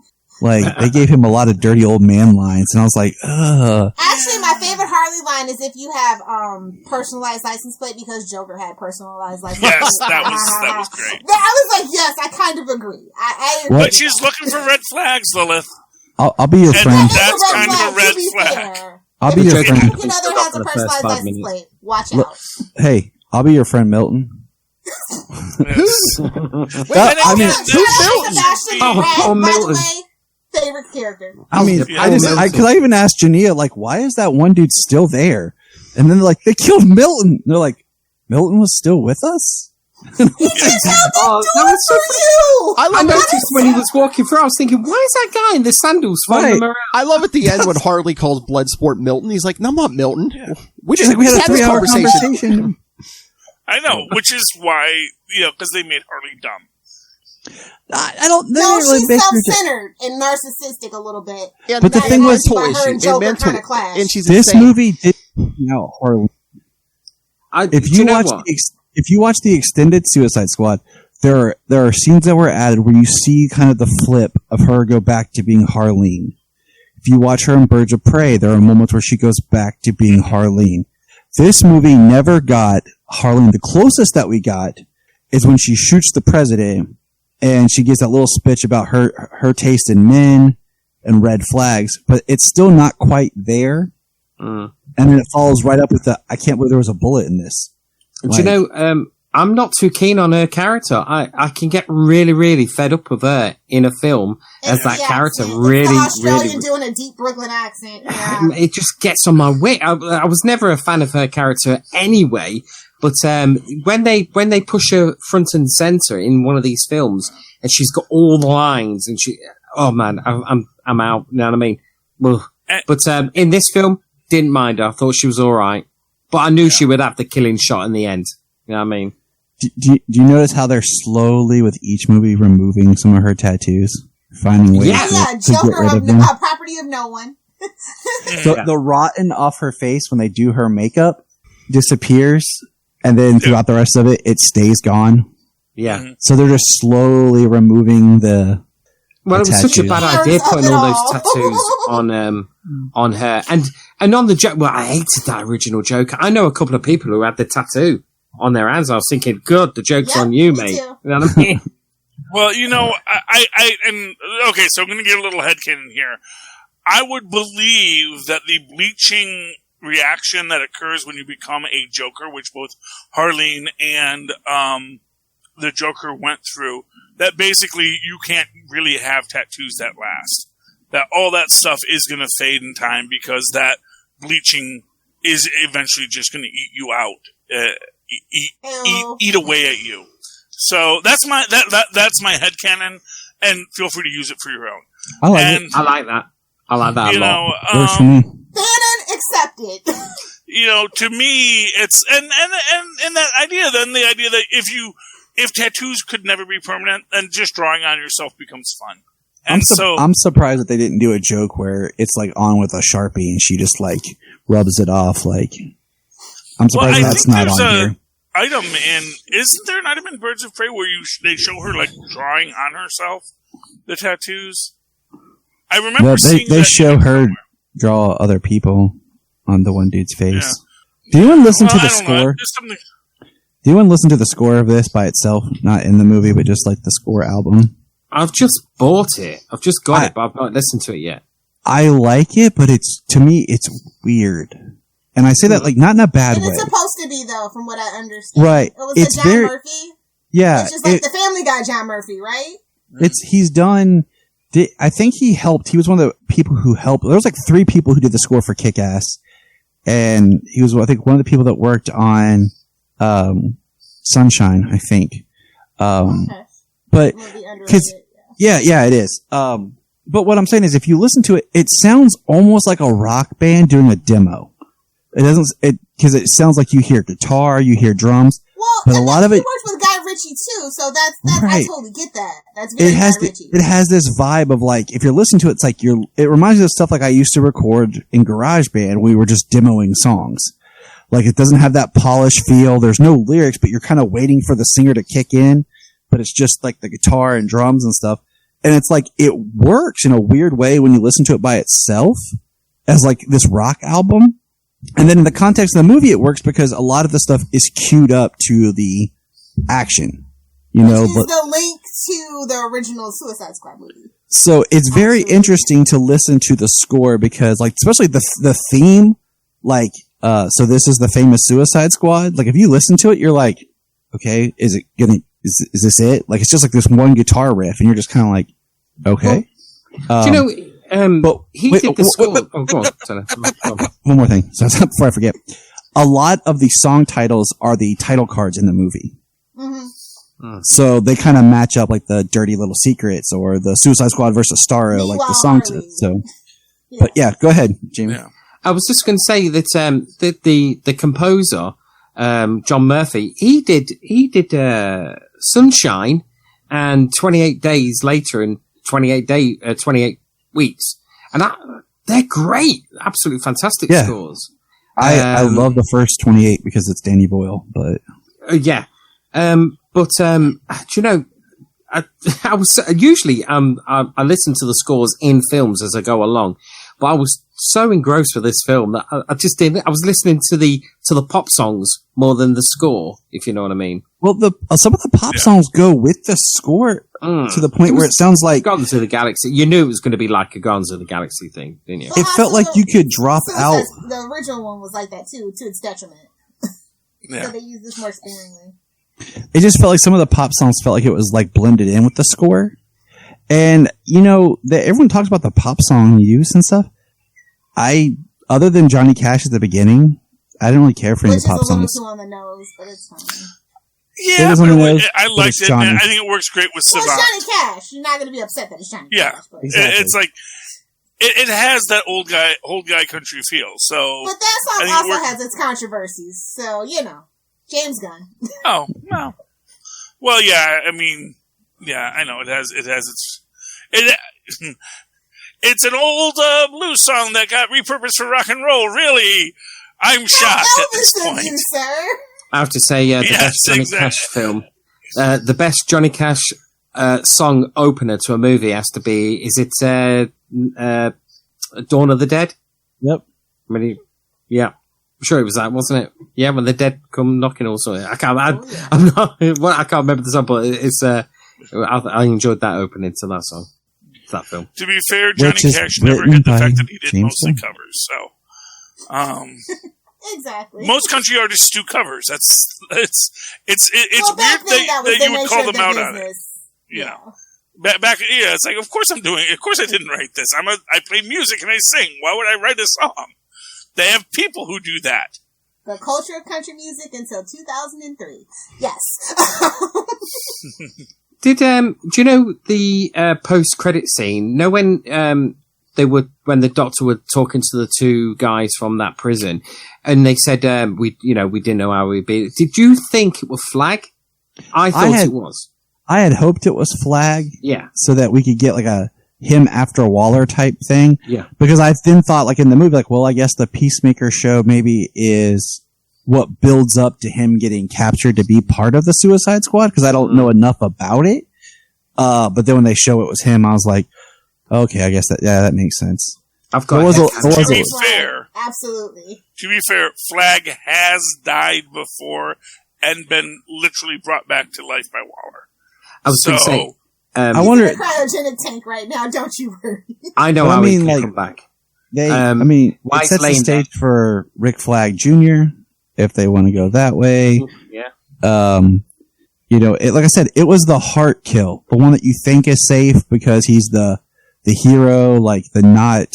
Like, they gave him a lot of dirty old man lines, and I was like, ugh.
Actually, my favorite Harley line is if you have personalized license plate, because Joker had personalized license plate.
Yes, that was great.
I was like, yes, I kind of agree. I agree.
But she's looking for red flags, Lilith.
I'll be your friend.
That's kind of a red flag.
I'll be your friend.
If another has a personalized license plate, watch out.
Hey, I'll be your friend, Milton.
Who?
Milton. By the way, favorite character.
I mean, because I even asked Jania, like, why is that one dude still there? And then they're like, they killed Milton. And they're like, Milton was still with us?
He just had to do it for you.
I noticed when he was walking through, I was thinking, why is that guy in the sandals following him around?
I love at the end when Harley calls Bloodsport Milton. He's like, no, I'm not Milton.
We had a 3-hour conversation.
I know, which is why, because they made Harley dumb.
I don't know.
No, she's self-centered and narcissistic a little bit.
Yeah, but the thing was,
and
she's
this movie did Harley. If you watch the extended Suicide Squad, there are scenes that were added where you see kind of the flip of her go back to being Harleen. If you watch her in Birds of Prey, there are moments where she goes back to being Harleen. This movie never got Harleen. The closest that we got is when she shoots the president and she gives that little speech about her taste in men and red flags, but it's still not quite there. And then it follows right up with I can't believe there was a bullet in this.
Do you know, I'm not too keen on her character. I can get really, really fed up with her in a film as that character. Really,
Australian doing a deep Brooklyn accent. Yeah.
It just gets on my way. I was never a fan of her character anyway. But when they push her front and center in one of these films, and she's got all the lines, and oh man, I'm out. You know what I mean? Well, but in this film, didn't mind her. I thought she was all right. But I knew she would have the killing shot in the end. You know what I mean?
Do you notice how they're slowly, with each movie, removing some of her tattoos? Finding ways to
Joker
get rid of them.
Property of no one.
The rotten off her face when they do her makeup disappears, and then throughout the rest of it, it stays gone.
Yeah.
So they're just slowly removing the
Well, it was such a bad idea putting all those tattoos on her. And on the Joker, well, I hated that original Joker. I know a couple of people who had the tattoo on their hands. I was thinking, good, the joke's on you, mate. You know what I mean?
Well, okay, so I'm going to get a little headcanon here. I would believe that the bleaching reaction that occurs when you become a Joker, which both Harleen and the Joker went through, that basically you can't really have tattoos that last. That all that stuff is going to fade in time because that bleaching is eventually just going to eat you out, eat away at you. So that's my headcanon, and feel free to use it for your own.
I like that a lot.
You know,
canon accepted.
You know, to me, it's and that idea. Then the idea that if tattoos could never be permanent, then just drawing on yourself becomes fun. And
I'm surprised that they didn't do a joke where it's like on with a Sharpie and she just like rubs it off. Like, I'm surprised that's not on here.
Item isn't there an item in Birds of Prey where they show her like drawing on herself the tattoos? I remember seeing
they show her draw other people on the one dude's face. Yeah. Do anyone listen to the score? Do anyone listen to the score of this by itself, not in the movie, but just like the score album?
I've just bought it. I've just got it, but I've not listened to it yet.
I like it, but to me, it's weird. And I say that like not in a bad way.
It's supposed to be though, from what I understand.
Right.
It was John Murphy.
Yeah.
It's just like the Family Guy John Murphy, right?
He's done. I think he helped. He was one of the people who helped. There was like 3 people who did the score for Kick-Ass, and he was, I think, one of the people that worked on Sunshine. I think. Okay. But because it is. But what I'm saying is, if you listen to it, it sounds almost like a rock band doing a demo. It doesn't, because it sounds like you hear guitar, you hear drums.
Well,
but a lot of it.
He works with Guy Ritchie too, so that's
right.
I totally get that. That's very Guy Ritchie.
It has this vibe of like, if you're listening to it, it's like it reminds you of stuff like I used to record in GarageBand. We were just demoing songs. Like, it doesn't have that polished feel. There's no lyrics, but you're kind of waiting for the singer to kick in. But it's just like the guitar and drums and stuff. And it's like, it works in a weird way when you listen to it by itself as like this rock album. And then in the context of the movie, it works because a lot of the stuff is queued up to the action, you know.
Which is the link to the original Suicide Squad movie.
So it's very interesting to listen to the score because, like, especially the theme, like, so this is the famous Suicide Squad. Like, if you listen to it, you're like, okay, is this it? Like, it's just like this one guitar riff, and you're just kind of like, okay.
Well, do you know? But he did the score. Go on.
One more thing, so before I forget. A lot of the song titles are the title cards in the movie. Mm-hmm. So they kind of match up, like the Dirty Little Secrets or the Suicide Squad versus Starro, like the song. So, yeah. But yeah, go ahead, Jamie. Yeah.
I was just going to say that the composer, John Murphy, he did Sunshine, and 28 Days Later, and 28 Weeks, and they're great, absolutely fantastic scores.
I love the first 28 because it's Danny Boyle, but
do you know? I was usually I listen to the scores in films as I go along, but I was so engrossed with this film that I just didn't. I was listening to the pop songs more than the score, if you know what I mean.
Well, some of the pop songs go with the score to the point where it sounds like
Guardians of the Galaxy. You knew it was going to be like a Guardians of the Galaxy thing, didn't you?
It felt like you could drop out.
The original one was like that too, to its detriment. So they used this more sparingly.
It just felt like some of the pop songs felt like it was like blended in with the score. And, you know, everyone talks about the pop song use and stuff. Other than Johnny Cash at the beginning, I didn't really care for any of the pop songs.
Too on the nose, but it's fine.
Yeah, I liked it. I think it works great with Savant.
Well, it's Johnny Cash. You're not going to be upset that it's Johnny Cash. But
exactly.
It's like it has that old guy country feel. So,
but that song also has its controversies. So, you know, James Gunn.
Oh no. Well, yeah. I mean, yeah. I know it has its. It's an old blues song that got repurposed for rock and roll. Really, I'm shocked at this point.
You, sir.
I have to say, the best Johnny Cash film, the best Johnny Cash song opener to a movie has to be, is it Dawn of the Dead?
Yep.
Yeah. sure it was that, wasn't it? Yeah, when the dead come knocking or something. I can't remember the song, but it's I enjoyed that opening to that song, that film.
To be fair, Johnny Cash never hid the fact that he did mostly covers. So,
exactly.
Most country artists do covers. It's weird that you would call them out on it. Yeah. Back, it's like, of course I didn't write this. I play music and I sing. Why would I write a song? They have people who do that.
The culture of country music until 2003. Yes.
Do you know the post-credit scene? Know when when the doctor were talking to the two guys from that prison, and they said we didn't know how we'd be. Did you think it was Flag? I thought it was.
I had hoped it was Flag.
Yeah.
So that we could get like a him after Waller type thing.
Yeah.
Because I then thought, like in the movie, like, well, I guess the Peacemaker show maybe is what builds up to him getting captured to be part of the Suicide Squad, because I don't know enough about it. But then when they show it was him, I was like, okay, I guess that makes sense.
I've got to be fair.
Absolutely.
To be fair, Flag has died before and been literally brought back to life by Waller.
I was going to say,
I wonder.
He's in a cryogenic tank right now. Don't you worry.
I know how he can come back.
It sets the stage for Rick Flag Jr. if they want to go that way.
Yeah.
Like I said, it was the heart kill, the one that you think is safe because he's the hero, like the not,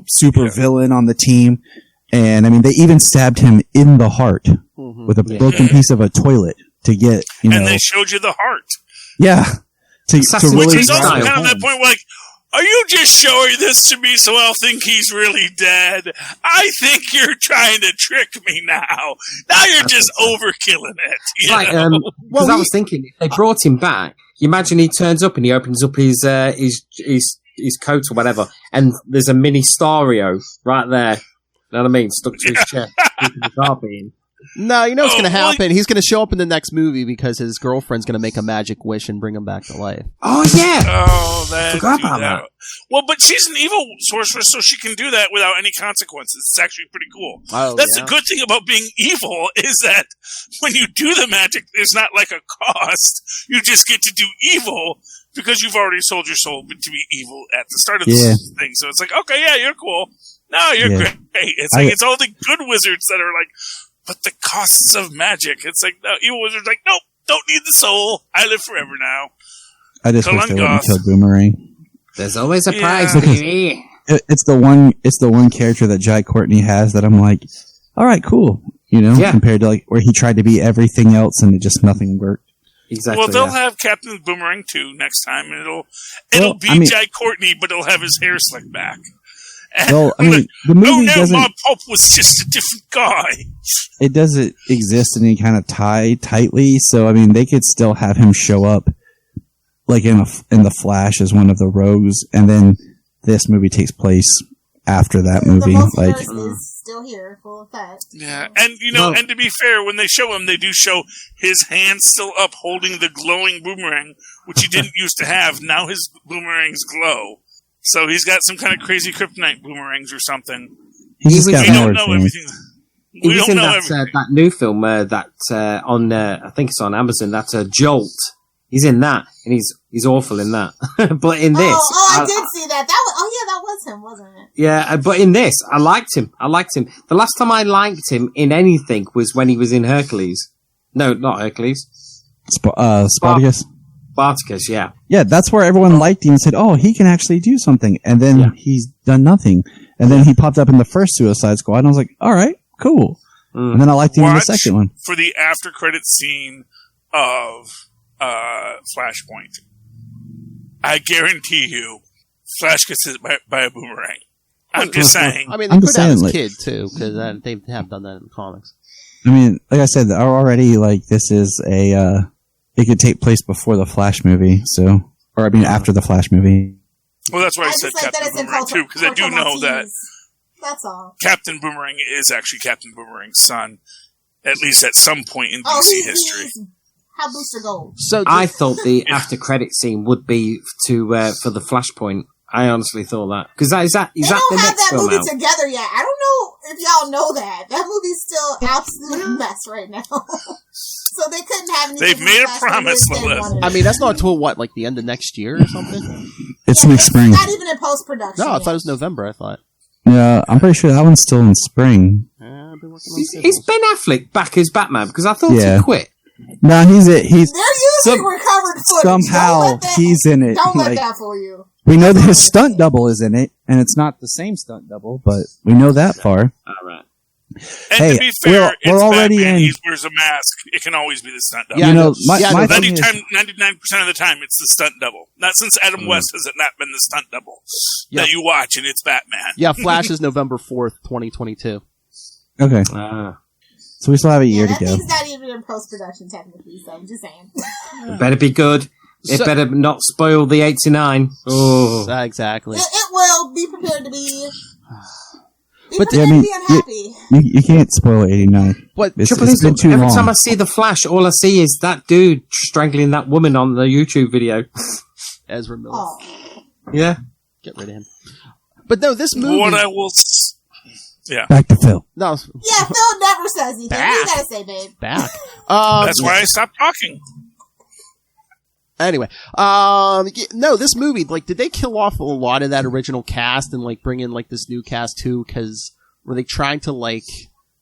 super villain on the team. And I mean, they even stabbed him in the heart with a broken piece of a toilet to get,
And they showed you the heart.
Yeah. To really
which is also kind of that point where, like, are you just showing this to me so I'll think he's really dead? I think you're trying to trick me now. Now you're just overkilling it.
Because I was thinking, if they brought him back, you imagine he turns up and he opens up his coat or whatever, and there's a mini Stario right there. You know what I mean? Stuck to his chest.
No, you know what's going to happen? He's going to show up in the next movie because his girlfriend's going to make a magic wish and bring him back to life.
Oh, yeah.
Oh, that.
Forgot about that.
Well, but she's an evil sorceress, so she can do that without any consequences. It's actually pretty cool.
Oh,
That's the good thing about being evil, is that when you do the magic, there's not like a cost. You just get to do evil because you've already sold your soul to be evil at the start of this thing. So it's like, okay, yeah, you're cool. No, you're great. It's like, it's all the good wizards that are like, but the costs of magic. It's like, no, evil wizard's like, nope, don't need the soul. I live forever now.
I just wish they wouldn't kill Boomerang.
There's always a prize, baby.
It's the one character that Jai Courtney has that I'm like, all right, cool. Compared to like where he tried to be everything else and nothing worked.
Exactly.
Well, they'll have Captain Boomerang 2 next time, and it'll be Jai Courtney, but it'll have his hair slicked back.
Well, I mean, the movie doesn't.
Bob Pope was just a different guy.
It doesn't exist in any kind of tightly, so I mean, they could still have him show up, like in the Flash as one of the rogues, and then this movie takes place after that movie.
The multiverse is still here, full effect.
Yeah, and and to be fair, when they show him, they do show his hand still up, holding the glowing boomerang, which he didn't used to have. Now his boomerangs glow. So he's got some kind of crazy kryptonite boomerangs or something.
We don't
know everything.
He was in that new film on I think it's on Amazon. That's Jolt. He's in that, and he's awful in that. But in this,
I did see that. That was him, wasn't it?
Yeah, but in this, I liked him. The last time I liked him in anything was when he was in Hercules. No, not Hercules.
Spartacus.
Spartacus, yeah.
Yeah, that's where everyone liked him and said, oh, he can actually do something. And then he's done nothing. And then he popped up in the first Suicide Squad, and I was like, all right, cool. And then I liked him in the second one.
For the after-credit scene of Flashpoint, I guarantee you, Flash gets hit by a boomerang. I'm just saying.
I mean, they could have his kid, too, because they have done that in the comics.
I mean, like I said, already, this is a... it could take place before the Flash movie, after the Flash movie.
Well, that's why I said Captain Boomerang too, because I do know that
that's all.
Captain Boomerang is actually Captain Boomerang's son, at least at some point in DC history.
How Booster Gold.
So I thought the after credit scene would be for the Flashpoint I honestly thought that. Because is that
they
the
don't have
next
that
film
movie
out?
together yet. I don't know if y'all know that. That movie's still an absolute mess right now. So they couldn't have anything.
They've made a promise, Melissa.
I mean, that's not until what, like the end of next year or something?
It's next spring.
Not even in post-production.
No, I thought it was November, I thought.
Yeah, I'm pretty sure that one's still in spring.
I've been working on
Is Ben Affleck back as Batman? Because I thought
Yeah.
he quit.
No, he's
They're using recovered footage.
somehow he's in it.
Don't let
Like,
that fool you.
we know that his stunt double is in it, and it's not the same stunt double, but we know that far.
All right.
And
Hey,
to be fair,
we're
it's
already
Batman.
in-
He wears a mask. It can always be the stunt double.
Yeah,
You know,
no,
my,
yeah,
my
no,
thing is,
99% of the time, it's the stunt double. Not since Adam West has it not been the stunt double that you watch, and it's Batman.
Yeah, Flash is November 4th, 2022.
okay, so we still have a year to
That
go.
thing's not even in post-production technically, so I'm just saying.
It better be good. It
So-
better not spoil the 89. Oh.
Exactly.
It will. Be prepared to be... Be
But-
prepared
Yeah, I mean,
to be unhappy.
You can't spoil 89.
But
It's
Triple
been too
every
long.
time I see the Flash, all I see is that dude strangling that woman on the YouTube video.
Ezra Miller,
Oh.
Yeah.
get rid of him. But no, this movie.
What I will... Yeah.
Back to Phil.
No,
Yeah, Phil never says anything. What do you
Back.
gotta say, babe?
back.
That's why I stopped talking.
Anyway, no, this movie, like, did they kill off a lot of that original cast and, like, bring in, like, this new cast, too? Because were they trying to, like,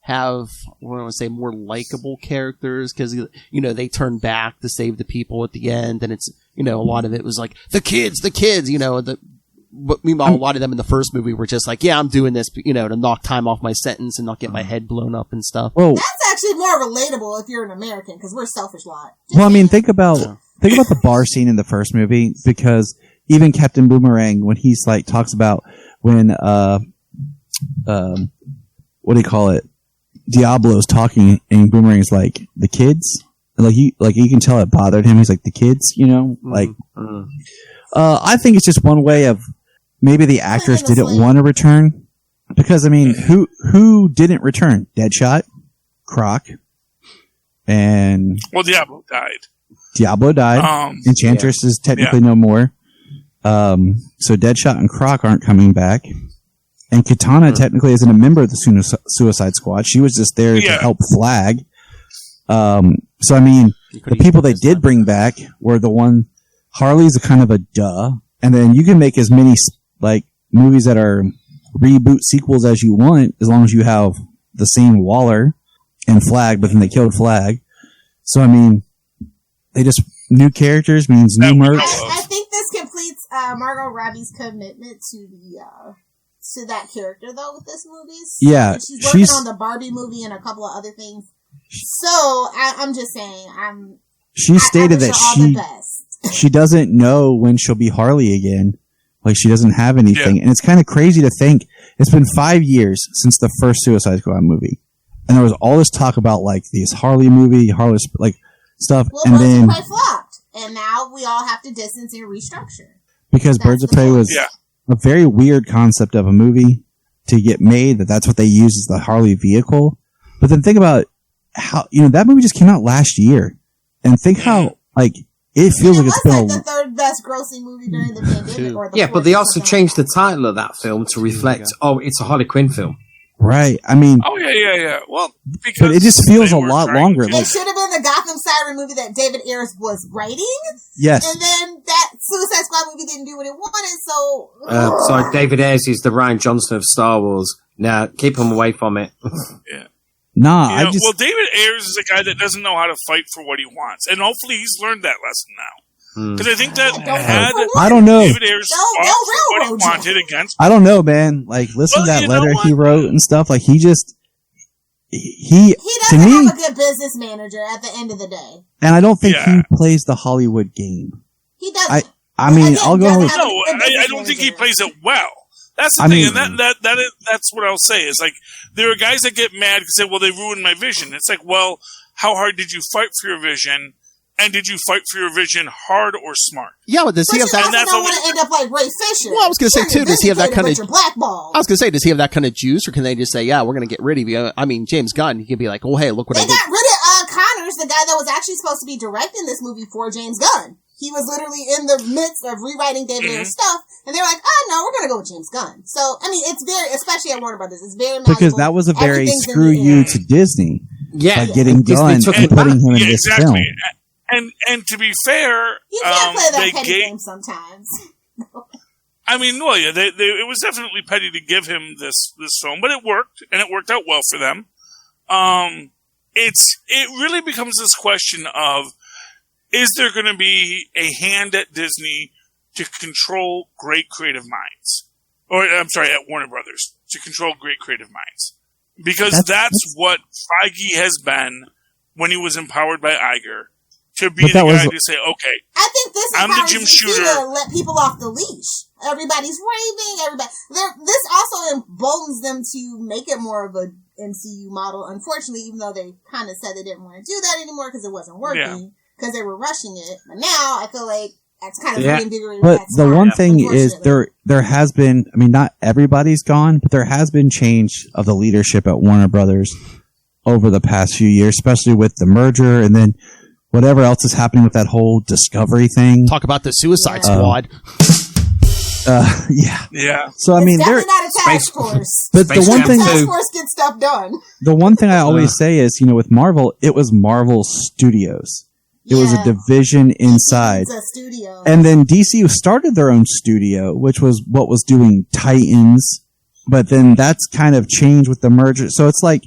have, what do I want to say, more likable characters? Because, you know, they turned back to save the people at the end, and it's, you know, a lot of it was like, the kids, you know, but meanwhile, a lot of them in the first movie were just like, yeah, I'm doing this, you know, to knock time off my sentence and not get my head blown up and stuff.
Well,
That's actually more relatable if you're an American, because we're a selfish lot.
well, I mean, think about the bar scene in the first movie, because even Captain Boomerang, when he's like talks about when what do you call it? Diablo's talking, and Boomerang's like the kids. And like you can tell it bothered him. He's like the kids, you know, like. I think it's just one way of maybe the actors didn't want to return, because I mean, who didn't return? Deadshot, Croc, and
Well, Diablo died.
Diablo died. Enchantress is technically no more. So Deadshot and Croc aren't coming back. And Katana technically isn't a member of the Suicide Squad. She was just there to help Flag. So I mean, the people they did bring back were the one. Harley's a kind of a duh. And then you can make as many like movies that are reboot sequels as you want, as long as you have the same Waller and Flag, but then they killed Flag. So I mean, they just new characters means new merch.
I think this completes Margot Robbie's commitment to the to that character though with this movie. So
Yeah,
she's working on the Barbie movie and a couple of other things. So I'm just saying,
She stated that
all the best.
she doesn't know when she'll be Harley again. Like she doesn't have anything, and it's kind of crazy to think it's been 5 years since the first Suicide Squad movie, and there was all this talk about like this Harley movie, Harley like stuff,
Well,
and
Birds
then
of Prey flopped, and now we all have to distance and restructure.
because Birds of Prey was a very weird concept of a movie to get made, that's what they use as the Harley vehicle. But then think about how that movie just came out last year, and think how like. It feels like it's been
the third best grossing movie during the pandemic. Or the
but they also changed the title of that film to reflect, it's a Harley Quinn film.
Right. I mean...
Oh, yeah. Well, because...
But it just feels a lot longer.
It should have been the Gotham Siren movie that David Ayers was writing.
Yes.
And then that Suicide Squad movie didn't do what it wanted, so...
Sorry, David Ayers is the Rian Johnson of Star Wars. Now, keep him away from it.
Yeah.
Nah,
Well, David Ayers is a guy that doesn't know how to fight for what he wants, and hopefully he's learned that lesson now. Because I think that
I don't know.
David Ayers fought for what he wanted against.
I don't know, man. Like, listen to that letter he wrote and stuff. Like, he doesn't
have a good business manager at the end of the day.
And I don't think he plays the Hollywood game.
He doesn't.
I mean, I'll go.
No, I don't think he plays it well. That's the thing, and that's what I'll say. Is like there are guys that get mad because say, "Well, they ruined my vision." It's like, well, how hard did you fight for your vision, and did you fight for your vision hard or smart?
Yeah, but does he have that?
You don't want to end up like Ray Fisher.
Well, I was going to say too. Does he have that kind of?
Blackball.
I was going to say, does he have that kind of juice, or can they just say, "Yeah, we're going to get rid of you"? I mean, James Gunn, he could be like, "Oh, hey, look what I did."
They got rid of Connors, the guy that was actually supposed to be directing this movie for James Gunn. He was literally in the midst of rewriting David Ayers' stuff, And they were like, oh, no, we're going to go with James Gunn. So, I mean, it's very, especially at Warner Brothers, it's very malleable.
Because that was a very screw you to Disney.
Yeah.
By getting Gunn and putting him in this film.
And to be fair,
you can't play that petty game sometimes.
I mean, well, yeah, it was definitely petty to give him this film, but it worked, and it worked out well for them. It really becomes this question of, is there going to be a hand at Disney to control great creative minds? Or, I'm sorry, at Warner Brothers, to control great creative minds. Because that's what Feige has been when he was empowered by Iger. To be the guy to say, okay,
I think this
I'm the Jim Shooter.
To let people off the leash. Everybody's raving. This also emboldens them to make it more of a MCU model. Unfortunately, even though they kind of said they didn't want to do that anymore because it wasn't working, because they were rushing it. But now I feel like that's kind of reinvigorated.
But the one thing is, there has been. I mean, not everybody's gone, but there has been change of the leadership at Warner Brothers over the past few years, especially with the merger, and then whatever else is happening with that whole Discovery thing.
Talk about the Suicide Squad.
Yeah.
So I mean,
they're not a task force.
But the one thing,
task force gets stuff done.
The one thing I always say is, with Marvel, it was Marvel Studios. It was a division inside.
It's a studio.
And then DC started their own studio, which was what was doing Titans. But then that's kind of changed with the merger. So it's like,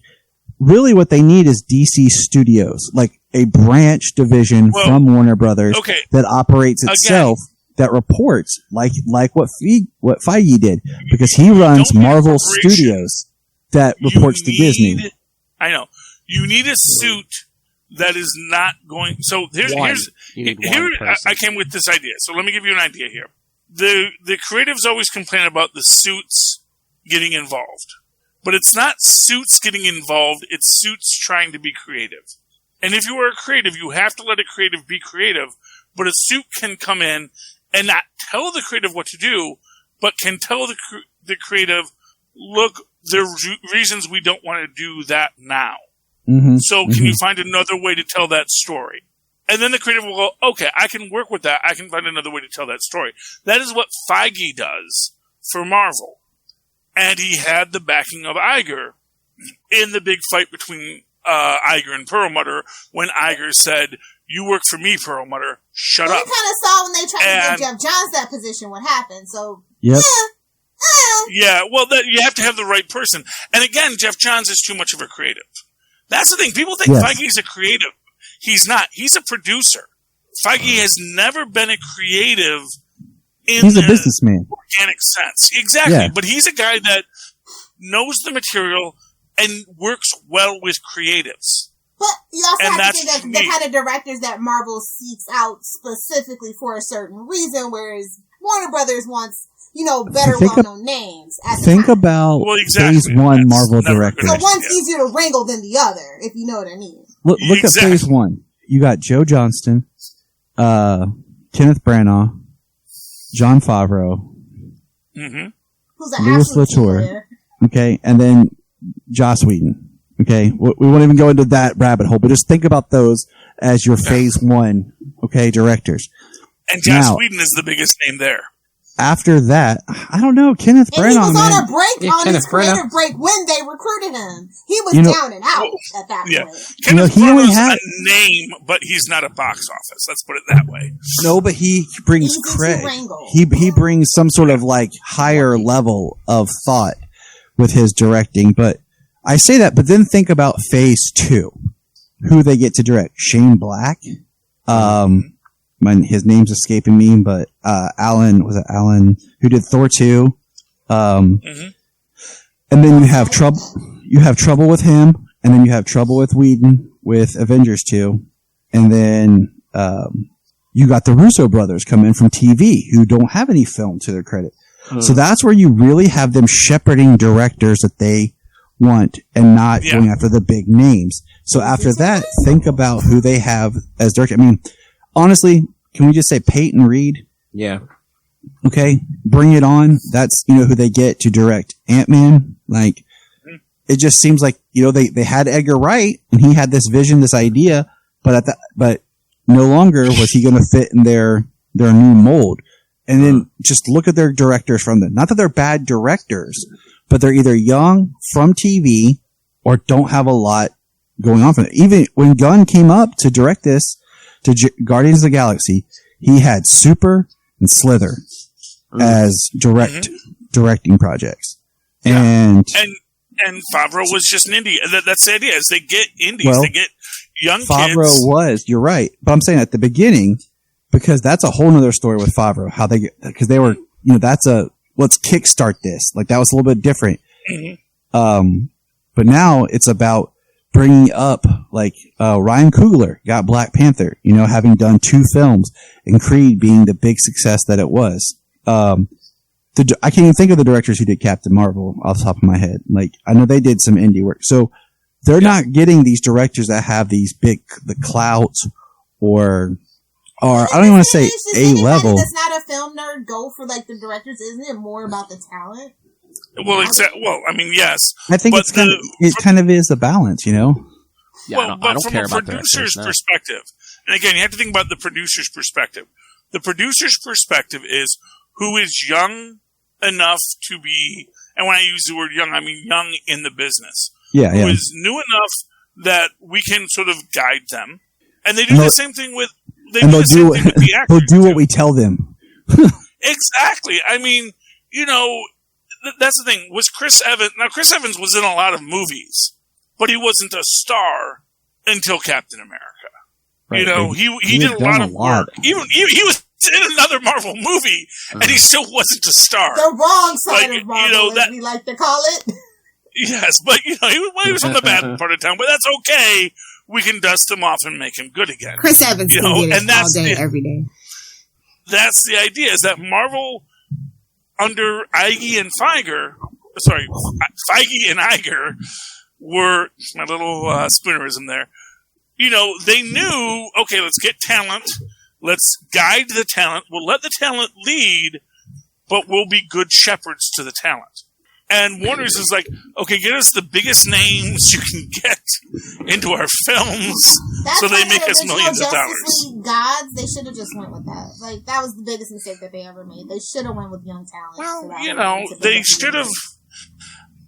really what they need is DC Studios, like a branch division from Warner Brothers that operates itself, that reports like what Feige did, because he runs Marvel Studios that reports to Disney.
I know. You need a suit that is not going. So here I came with this idea. So let me give you an idea here. The creatives always complain about the suits getting involved. But it's not suits getting involved, it's suits trying to be creative. And if you are a creative, you have to let a creative be creative, but a suit can come in and not tell the creative what to do, but can tell the creative, look, there are reasons we don't want to do that now.
Mm-hmm.
So can you find another way to tell that story? And then the creative will go, okay, I can work with that. I can find another way to tell that story. That is what Feige does for Marvel. And he had the backing of Iger in the big fight between Iger and Perlmutter when Iger said, you work for me, Perlmutter, shut up.
We kind of saw when they tried to give Jeff Johns that position what happened. So,
yep.
Yeah, well, you have to have the right person. And again, Jeff Johns is too much of a creative. That's the thing. People think Feige's a creative. He's not. He's a producer. Feige has never been a creative
he's a businessman.
Organic sense. Exactly. Yeah. But he's a guy that knows the material and works well with creatives.
But you also have to think that the kind of directors that Marvel seeks out specifically for a certain reason, whereas Warner Brothers wants, better well-known names.
Think about Phase 1 Marvel directors.
So one's easier to wrangle than the other, if you know what I mean.
Look at Phase 1. You got Joe Johnston, Kenneth Branagh, Jon Favreau,
who's an
Louis Latour, okay, and then Joss Whedon. Okay, we won't even go into that rabbit hole, but just think about those as your Phase 1, directors.
And Joss Whedon is the biggest name there.
After that, I don't know, Kenneth Branagh.
He was on a break, on his creative break when they recruited him. He was down and out at that point.
Kenneth Branagh's a name, but he's not a box office. Let's put it that way.
No, but he brings credit. He brings some sort of higher level of thought with his directing. But I say that, but then think about Phase 2. Who they get to direct? Shane Black. His name's escaping me, but Alan, who did Thor 2. And then you have trouble with him, and then you have trouble with Whedon with Avengers 2. And then you got the Russo brothers come in from TV who don't have any film to their credit. So that's where you really have them shepherding directors that they want and not going after the big names. So after that, think about who they have as director. I mean, honestly, can we just say Peyton Reed?
Yeah.
Okay, bring it on. That's, who they get to direct Ant-Man. It just seems like, they had Edgar Wright and he had this vision, this idea, but no longer was he going to fit in their new mold. and then just look at their directors from them. Not that they're bad directors, but they're either young from TV or don't have a lot going on from it. Even when Gunn came up to direct this to Guardians of the Galaxy, he had Super and Slither as directing projects.
Yeah. And Favreau was just an indie. That's the idea, is they get indies, they get young
Favreau
kids.
You're right. But I'm saying at the beginning, because that's a whole nother story with Favreau, how they get, because they were, let's kickstart this. Like, that was a little bit different. Mm-hmm. But now it's about bringing up, like, Ryan Coogler got Black Panther, having done 2 films, and Creed being the big success that it was. I can't even think of the directors who did Captain Marvel off the top of my head. Like, I know they did some indie work. So they're not getting these directors that have these the clouts or I don't even want to say A level.
That's not a film nerd go for like the directors. Isn't it more about the talent?
Well, yes.
I think it kind of is a balance,
Yeah,
well,
I don't
from
care
a
about
producer's perspective, and again, you have to think about the producer's perspective. The producer's perspective is who is young enough to be, and when I use the word young, I mean young in the business.
Who
is new enough that we can sort of guide them. And they do the same thing with the actors.
They'll do what we tell them.
Exactly. I mean, that's the thing. Was Chris Evans... Now, Chris Evans was in a lot of movies, but he wasn't a star until Captain America. Right. He did a lot of work. Even he was in another Marvel movie, and he still wasn't a star.
The wrong side of Marvel, as we like to call it.
Yes, but he was from the bad part of town, but that's okay. We can dust him off and make him good again.
Chris Evans can get it all day, every day.
That's the idea, is that Marvel, under Feige and Iger, were, my little spoonerism there, they knew, okay, let's get talent, let's guide the talent, we'll let the talent lead, but we'll be good shepherds to the talent. And Warner's is like, okay, get us the biggest names you can get into our films, so they make us millions of dollars.
League gods, they should have just went with that. Like, that was the biggest mistake that they ever made. They should have went with young talent.
Well, they should have.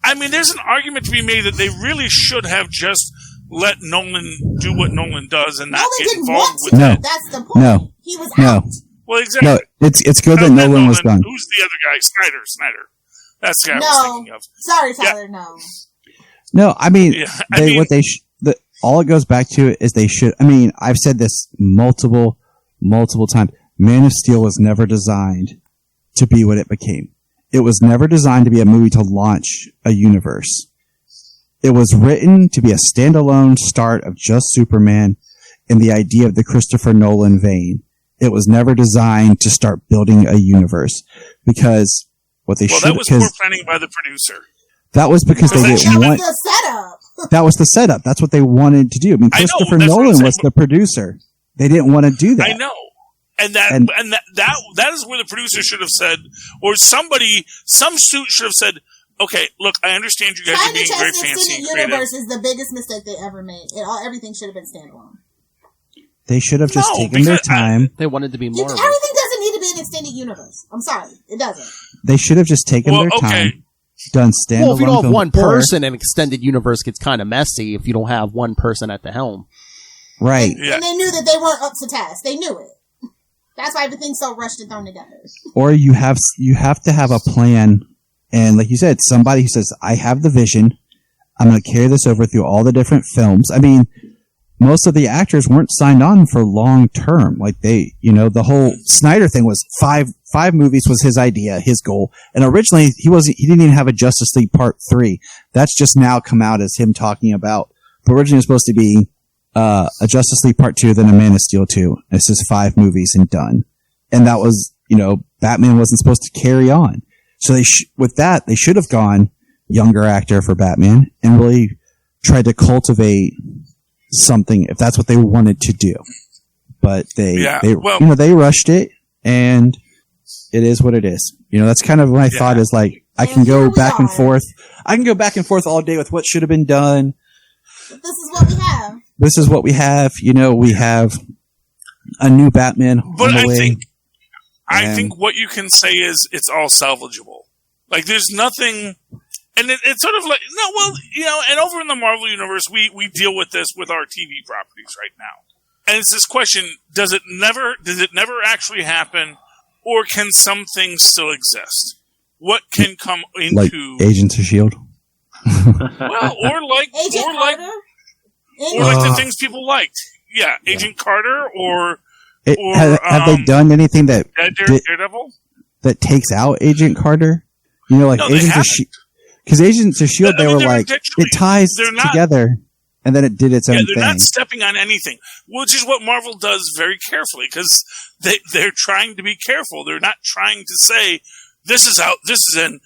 I mean, there's an argument to be made that they really should have just let Nolan do what Nolan does and not get involved with it.
That's the point.
No.
He was out.
Well, exactly.
No, it's good that Nolan was done.
Who's the other guy? Snyder. That's the guy I was thinking of.
Sorry, Tyler, no.
No, I mean, all it goes back to is they should. I mean, I've said this multiple times. Man of Steel was never designed to be what it became. It was never designed to be a movie to launch a universe. It was written to be a standalone start of just Superman and the idea of the Christopher Nolan vein. It was never designed to start building a universe because what they should.
That was poor planning by the producer.
That was because they didn't want
the setup.
That was the setup. That's what they wanted to do. I mean, Christopher Nolan was the producer. They didn't want to do that.
I know. And that is where the producer should have said, or some suit should have said, okay, look, I understand you guys are being very fancy and creative.
Universe is the biggest mistake they ever made. Everything should have been standalone.
They should have just taken their time.
They wanted to be more.
Everything doesn't need to be an extended universe. I'm sorry, it doesn't.
They should have just taken their time. Done standalone.
Well, if you don't have one person, an extended universe gets kind of messy if you don't have one person at the helm.
Right.
And they knew that they weren't up to task. They knew it. That's why everything's so rushed and thrown together.
Or you have to have a plan, and like you said, somebody who says, "I have the vision. I'm going to carry this over through all the different films." I mean, most of the actors weren't signed on for long term. Like the whole Snyder thing was five movies was his idea, his goal. And originally he didn't even have a Justice League Part 3. That's just now come out as him talking about, but originally it was supposed to be, a Justice League Part 2, then a Man of Steel 2. It's just 5 movies and done. And that was, Batman wasn't supposed to carry on. So with that, they should have gone younger actor for Batman and really tried to cultivate something if that's what they wanted to do. But they rushed it, and it is what it is. That's kind of my thought is like, I can go back and forth. I can go back and forth all day with what should have been done.
But this is what we have.
This is what we have. We have a new Batman on the way.
I think what you can say is it's all salvageable. Like, there's nothing, and it's sort of like, no, well, and over in the Marvel Universe, we deal with this with our TV properties right now. And it's this question, does it never actually happen, or can some things still exist? What can come into...
Like Agents of S.H.I.E.L.D.?
Well, or like the things people liked. Yeah, Agent Carter,
have they done anything that
Daredevil
that takes out Agent Carter? Like Agents of S.H.I.E.L.D. Because Agents of S.H.I.E.L.D., they were like, it ties together, and then it did its own thing.
They're not stepping on anything, which is what Marvel does very carefully, because they're trying to be careful. They're not trying to say, this is out, this is in,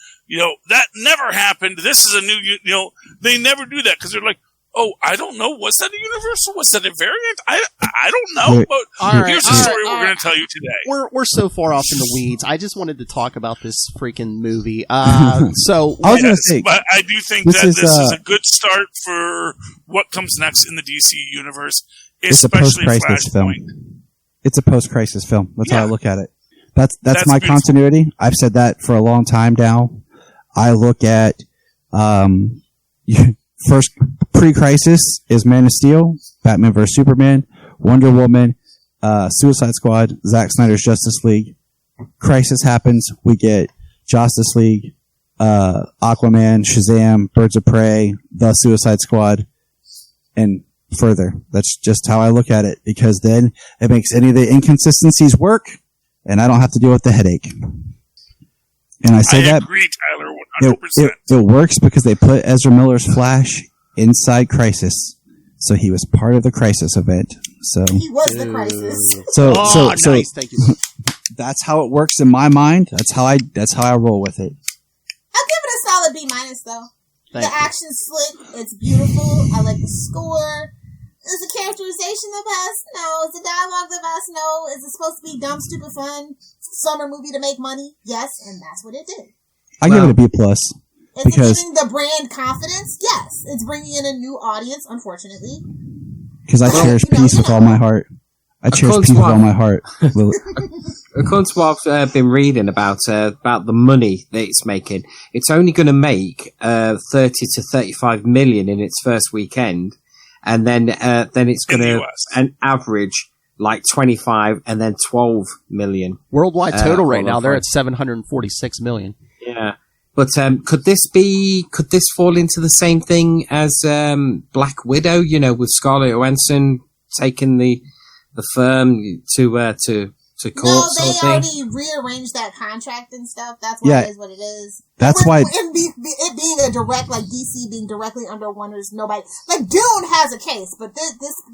that never happened, this is a new, they never do that, because they're like, oh, I don't know. Was that a universal? Was that a variant? I don't know. But here's the story we're going to tell you today.
We're so far off in the weeds. I just wanted to talk about this freaking movie. So
I was going to say,
but I do think this is a good start for what comes next in the DC universe, especially
post-crisis film. It's a post-crisis film. That's how I look at it. That's my beautiful continuity. I've said that for a long time now. I look at first pre-crisis is Man of Steel, Batman vs. Superman, Wonder Woman, Suicide Squad, Zack Snyder's Justice League. Crisis happens, we get Justice League, Aquaman, Shazam, Birds of Prey, The Suicide Squad, and further. That's just how I look at it, because then it makes any of the inconsistencies work, and I don't have to deal with the headache. And I say that
agree, Tyler, 100%.
It works because they put Ezra Miller's Flash inside Crisis, so he was part of the Crisis event. So
he was the Crisis.
So
nice. Thank you.
That's how it works in my mind. That's how I roll with it.
I'll give it a solid B- though. The action's slick. It's beautiful. I like the score. Is the characterization the best? No. Is the dialogue the best? No. Is it supposed to be dumb, stupid fun? Summer movie to make money? Yes, and that's what it did.
I give it a B+.
Is it giving the brand confidence? Yes. It's bringing in a new audience, unfortunately.
Because I cherish peace with all my heart. I cherish peace with all my heart.
According to what I've been reading about the money that it's making, it's only going to make 30 to 35 million in its first weekend. And then it's going to an average like 25 and then 12 million.
Worldwide total right now, they're at 746 million.
Yeah. But could this fall into the same thing as Black Widow, with Scarlett Johansson taking the firm to court?
No,
sort of
they
thing?
already rearranged that contract and stuff. That's why it is what it is.
That's why
it being a direct, like DC being directly under Warner's, nobody like Dune has a case, but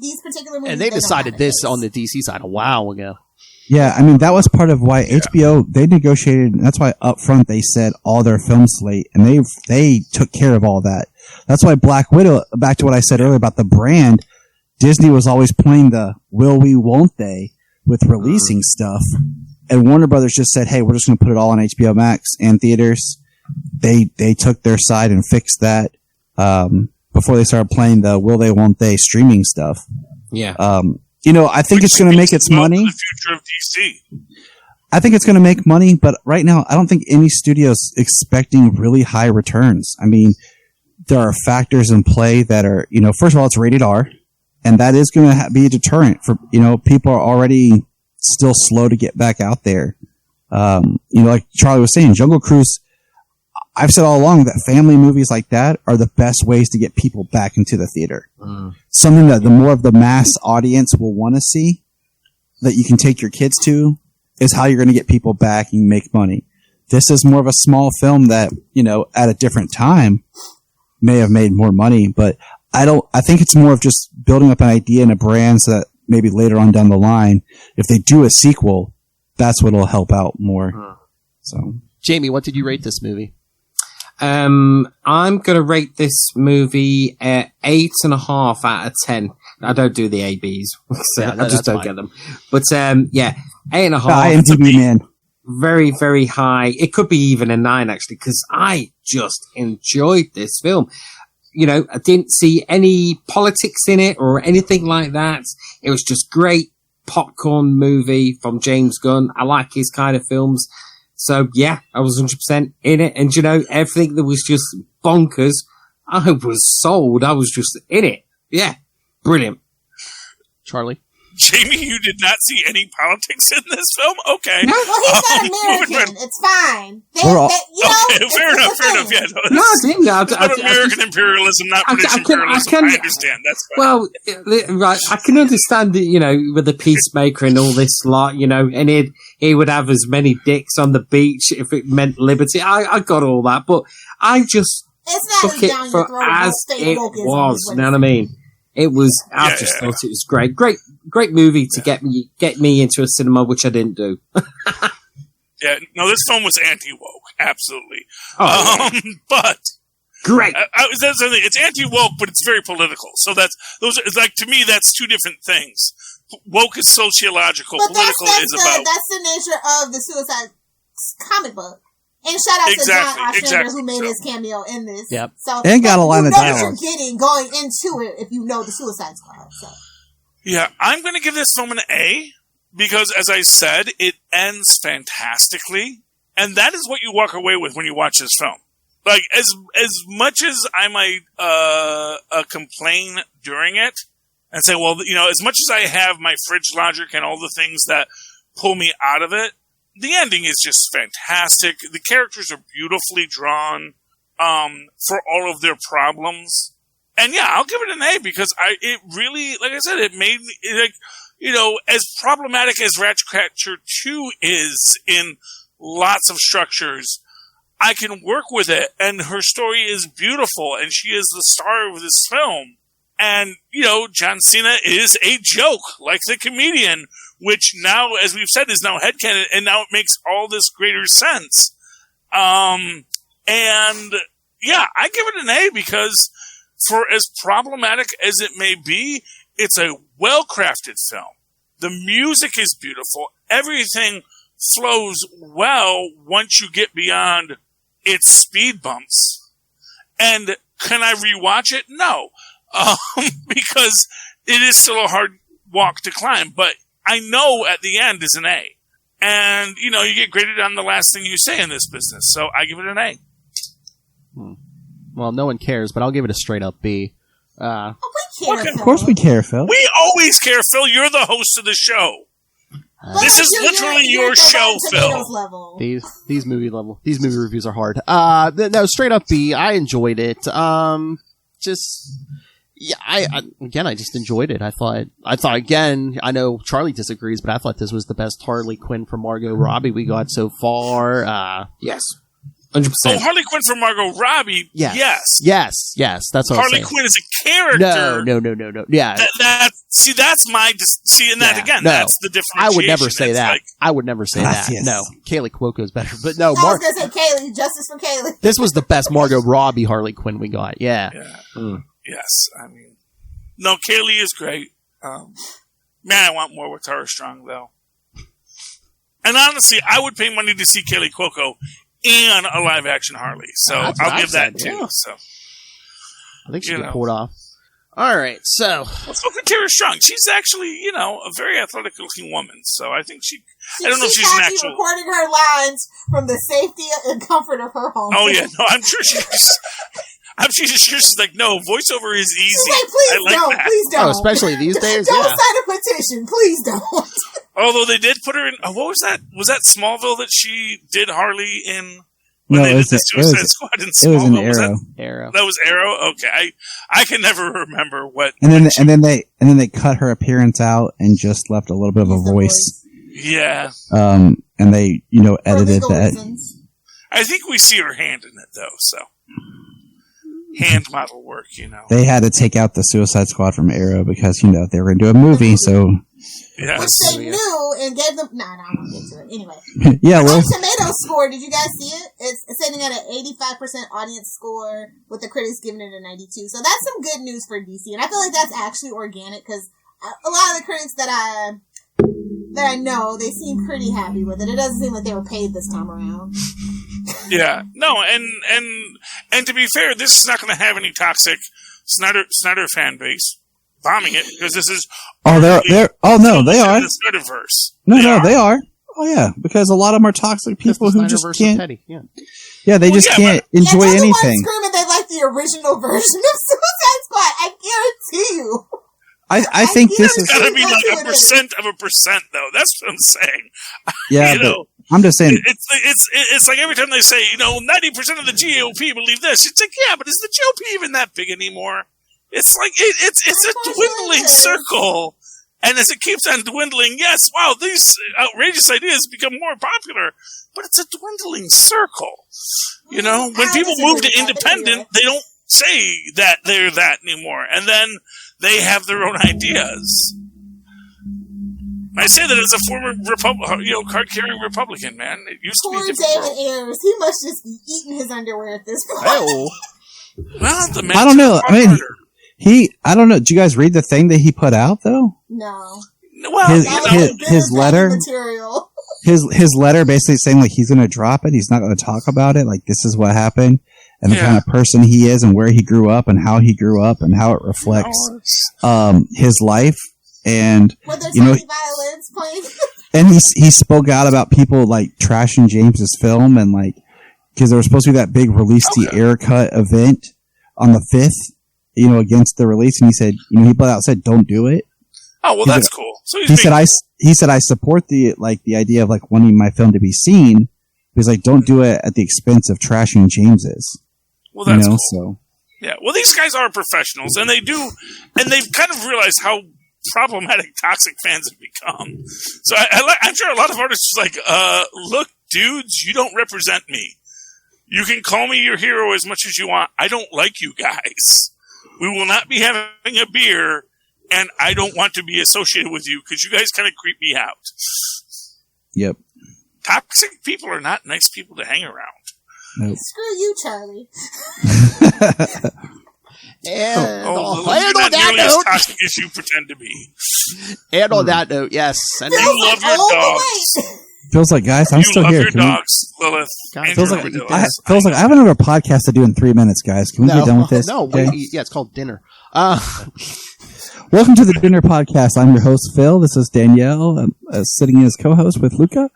these particular movies,
and they decided this on the DC side a while ago.
Yeah, I mean that was part of why HBO they negotiated. And that's why up front they said all their film slate, and they took care of all that. That's why Black Widow. Back to what I said earlier about the brand, Disney was always playing the will we, won't they with releasing stuff, and Warner Brothers just said, "Hey, we're just going to put it all on HBO Max and theaters." They took their side and fixed that before they started playing the will they, won't they streaming stuff.
Yeah.
I think it's going to make its money.
The future of DC.
I think it's going to make money, but right now, I don't think any studio's expecting really high returns. I mean, there are factors in play that are, first of all, it's rated R, and that is going to be a deterrent for, people are already still slow to get back out there. Like Charlie was saying, Jungle Cruise, I've said all along that family movies like that are the best ways to get people back into the theater. Something that the more of the mass audience will want to see, that you can take your kids to, is how you're going to get people back and make money. This is more of a small film that, at a different time may have made more money, but I think it's more of just building up an idea and a brand so that maybe later on down the line, if they do a sequel, that's what'll help out more. So,
Jamie, what did you rate this movie?
I'm going to rate this movie 8.5 out of 10. I don't do the ABs, so I just don't get them. But 8.5.
IMDb man.
Very, very high. It could be even a 9 actually, because I just enjoyed this film. I didn't see any politics in it or anything like that. It was just great popcorn movie from James Gunn. I like his kind of films. So, yeah, I was 100% in it. And, everything that was just bonkers, I was sold. I was just in it. Yeah, brilliant.
Charlie?
Jamie, you did not see any politics in this film? Okay.
No, well, he's not American. It's fine.
Fair enough. Yeah,
no, I didn't.
American imperialism, not British imperialism. I understand. That's fine.
Well, right, I can understand it, with the peacemaker and all this lot, and he would have as many dicks on the beach if it meant liberty. I got all that, but I just took it for as it was. You know what I mean? It was. I just thought it was great. Great movie to get me into a cinema, which I didn't do.
Yeah, no, this film was anti-woke, absolutely. But
great.
It's anti-woke, but it's very political. So to me, that's two different things. Woke is sociological.
But
political is about.
That's the nature of the Suicide comic book. And shout out to John Ostrander who made his cameo in this.
Yep.
So
and got a line of dialogue.
What you're getting going into it if you know the Suicide Squad. So.
Yeah, I'm going to give this film an A because, as I said, it ends fantastically, and that is what you walk away with when you watch this film. Like, as much as I might complain during it and say, well, as much as I have my fridge logic and all the things that pull me out of it, the ending is just fantastic. The characters are beautifully drawn for all of their problems. And yeah, I'll give it an A because it really, like I said, it made me, as problematic as Ratcatcher 2 is in lots of structures, I can work with it. And her story is beautiful and she is the star of this film. And, John Cena is a joke, like the comedian, which now, as we've said, is now headcanon, and now it makes all this greater sense. And yeah, I give it an A because for as problematic as it may be, it's a well-crafted film. The music is beautiful. Everything flows well once you get beyond its speed bumps. And can I rewatch it? No. Because it is still a hard walk to climb, but I know at the end is an A. And, you get graded on the last thing you say in this business, so I give it an A.
Well, no one cares, but I'll give it a straight up B.
We care,
okay.
Of course we care, Phil.
We always care, Phil. You're the host of the show. This is literally your show, Phil.
Level.
These movie reviews are hard. No, straight up B. I enjoyed it. I just enjoyed it. I thought again, I know Charlie disagrees, but I thought this was the best Harley Quinn for Margot Robbie we got so far.
Yes. 100%.
Oh, Harley Quinn for Margot Robbie? Yes.
That's what
Harley Quinn is a character.
No. Yeah.
That's my... that's the differentiation.
I would never say that. I would never say that.
Yes.
No. Kaylee Cuoco is better. But no,
I was going to say Kaylee. Justice for Kaylee.
This was the best Margot Robbie Harley Quinn we got. Yeah.
Yes. I mean... No, Kaylee is great. Man, I want more with Tara Strong, though. And honestly, I would pay money to see Kaylee Cuoco and a live-action Harley. So I'll give that, too. Yeah. So
I think she could pull it off. All right, so...
Let's look at Tara Strong. She's actually, a very athletic-looking woman. So I think I don't know if she's an actual...
recording her lines from the safety and comfort of her home.
Oh, yeah. No, I'm sure she's like, no, voiceover is easy.
She's like, please don't.
Oh, especially these days,
Don't sign a petition. Please don't.
Although they did put her in... what was that? Was that Smallville that she did Harley in...
No, it was
Squad in Smallville?
It was an Arrow.
Arrow.
That was Arrow? Okay. I can never remember what...
And then they cut her appearance out and just left a little bit of a voice.
Yeah.
And they, edited that.
Reasons.
I think we see her hand in it, though, so... Hand model work,
They had to take out the Suicide Squad from Arrow because, they were going to do a movie, so...
Yes.
Which they knew and gave them... I won't get to it. Anyway.
Yeah, well...
Tomato score, did you guys see it? It's sitting at an 85% audience score with the critics giving it a 92. So that's some good news for DC. And I feel like that's actually organic because a lot of the critics that I know, they seem pretty happy with it. It doesn't seem like they were paid this time around.
Yeah. No, and to be fair, this is not going to have any toxic Snyder fan base. bombing it because this is.
Oh, they're. Oh no, they are.
The Snyderverse.
No, they are. Oh yeah, because a lot of them are toxic people who just can't.
Petty.
Yeah, they just can't enjoy anything.
Screaming they like the original version of Suicide Squad. I guarantee you.
I think this is
gotta be like 1% of a percent, though. That's what I'm saying.
Yeah, I'm just saying
it's like every time they say 90% of the GOP believe this. It's like but is the GOP even that big anymore? It's like it's a dwindling circle. And as it keeps on dwindling, yes, wow, these outrageous ideas become more popular, but it's a dwindling circle. When people move to independent, they don't say that they're that anymore, and then they have their own ideas. I say that as a former card-carrying Republican, man. It used to be
Poor
different.
David Ayers, he must just be eating his underwear at this point.
Oh.
Well, the man
I don't know. I mean, I don't know. Did you guys read the thing that he put out though?
No.
Well,
his letter.
Material.
His letter basically saying like he's going to drop it. He's not going to talk about it. Like this is what happened, and the kind of person he is, and where he grew up, and how he grew up, and how it reflects his life. And
violence playing.
And he spoke out about people like trashing James's film, and like because there was supposed to be that big release the air cut event on the 5th. Against the release, and he said, he put out said, "Don't do it."
Oh well, that's cool. So
he said, I support the idea of like wanting my film to be seen. He's like, don't do it at the expense of trashing James's.
Well, that's cool.
So
yeah. Well, these guys are professionals, and they've kind of realized how problematic toxic fans have become. So I'm sure a lot of artists are like, look, dudes, you don't represent me. You can call me your hero as much as you want. I don't like you guys. We will not be having a beer, and I don't want to be associated with you because you guys kind of creep me out.
Yep.
Toxic people are not nice people to hang around.
Nope.
Screw you, Charlie.
And on
that note, as toxic as you pretend to be.
And on that note, yes. And
you love your dogs.
Feels like, guys, I'm still here.
You love your dogs, Lilith.
Feels like I have another podcast to do in 3 minutes, guys. Can we get done with this?
No,
okay?
It's called dinner.
Welcome to the Dinner Podcast. I'm your host, Phil. This is Danielle, sitting in as co-host with Luca.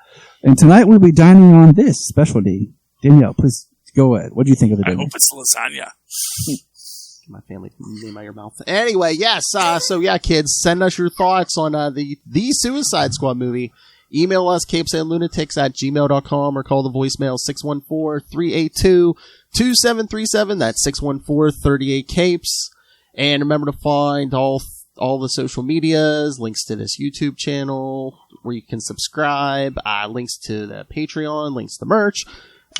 And tonight we'll be dining on this specialty. Danielle, please go ahead. What do you think of the dinner?
I hope it's lasagna.
My family name out your mouth. Anyway, yes. Kids, send us your thoughts on the Suicide Squad movie. Email us, capesandlunatics@gmail.com, or call the voicemail 614-382-2737. That's 614-38-CAPES. And remember to find all the social medias, links to this YouTube channel where you can subscribe, links to the Patreon, links to the merch,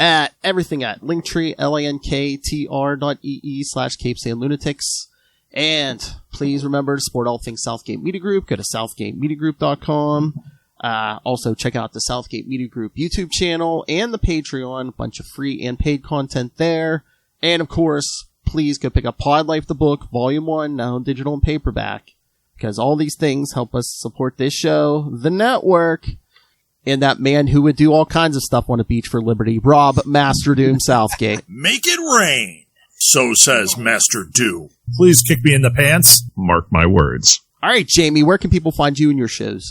everything at Linktree, linktr.ee/capesandlunatics. And please remember to support all things Southgate Media Group. Go to southgatemediagroup.com. Also check out the Southgate Media Group YouTube channel and the Patreon. A bunch of free and paid content there. And of course, please go pick up Pod Life the book, Volume 1, now in digital and paperback. Because all these things help us support this show, the network, and that man who would do all kinds of stuff on a beach for liberty, Rob Master Doom Southgate.
Make it rain, so says Master Doom. Please kick me in the pants. Mark my words.
All right, Jamie, where can people find you in your shows?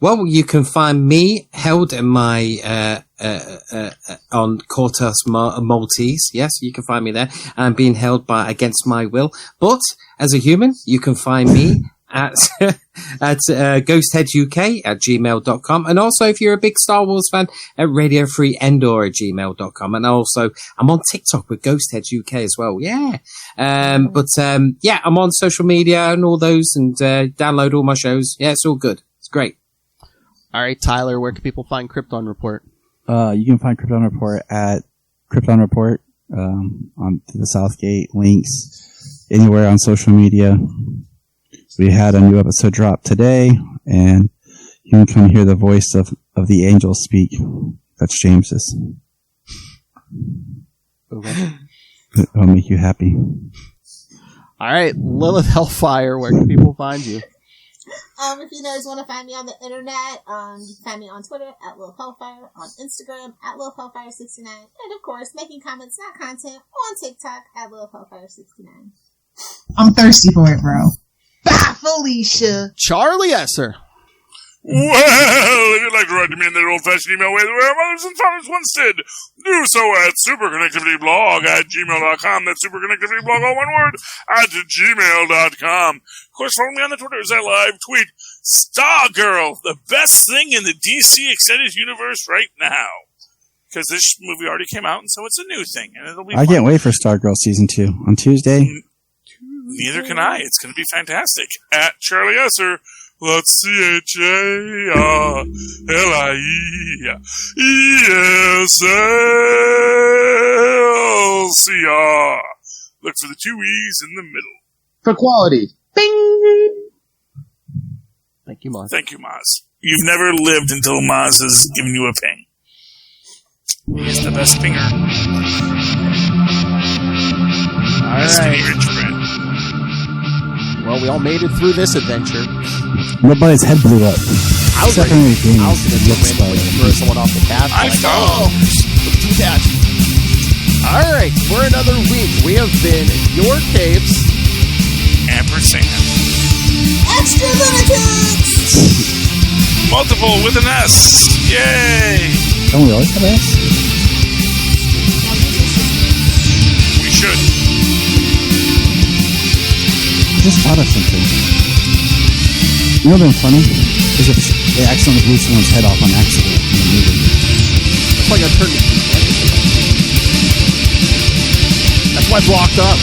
Well, you can find me held in my on Cortus Maltese. Yes, you can find me there. I'm being held by against my will. But as a human, you can find me at ghostheadsuk@gmail.com. And also, if you're a big Star Wars fan, at radiofreeendor@gmail.com. And also, I'm on TikTok with Ghostheads UK as well. Yeah. I'm on social media and all those, and download all my shows. Yeah, it's all good. It's great.
All right, Tyler, where can people find Krypton Report?
You can find Krypton Report at Krypton Report on the Southgate links anywhere on social media. We had a new episode drop today, and you can come hear the voice of the angel speak. That's James's.
Okay.
It'll make you happy.
All right, Lilith Hellfire, where can people find you?
If you guys want to find me on the internet, you can find me on Twitter at Lil Hellfire, on Instagram at Lil Hellfire69, and of course, making comments, not content, on TikTok at Lil Hellfire69.
I'm thirsty for it, bro.
Felicia.
Charlie Esser.
Well, if you'd like to write to me in that old-fashioned email way that our mothers and fathers once did, do so at superconnectivityblog@gmail.com. That's superconnectivityblog, all one word, @gmail.com. Of course, follow me on the Twitter as I live tweet Stargirl, the best thing in the DC Extended Universe right now. Because this movie already came out, and so it's a new thing, and it'll be
I can't wait for Stargirl Season 2 on Tuesday.
Neither can I. It's going to be fantastic. At Charlie Esser, that's CHARLIESLCR. Look for the 2 E's in the middle.
For quality. Bing!
Thank you, Maz.
Thank you, Maz. You've never lived until Maz has given you a ping. He's the best pinger.
All right.
Rich friend.
Well, we all made it through this adventure.
Nobody's head blew up.
I was going to throw someone off the path.
I know.
Let's do that. All right. For another week, we have been your capes.
Ampersand.
Extra Lunatics!
Multiple with an S. Yay!
Don't we always have S?
We should.
Just thought of something. You know what's been funny? Is if they accidentally blew someone's head off on accident in the movie.
That's like a turn. That's why I blocked up.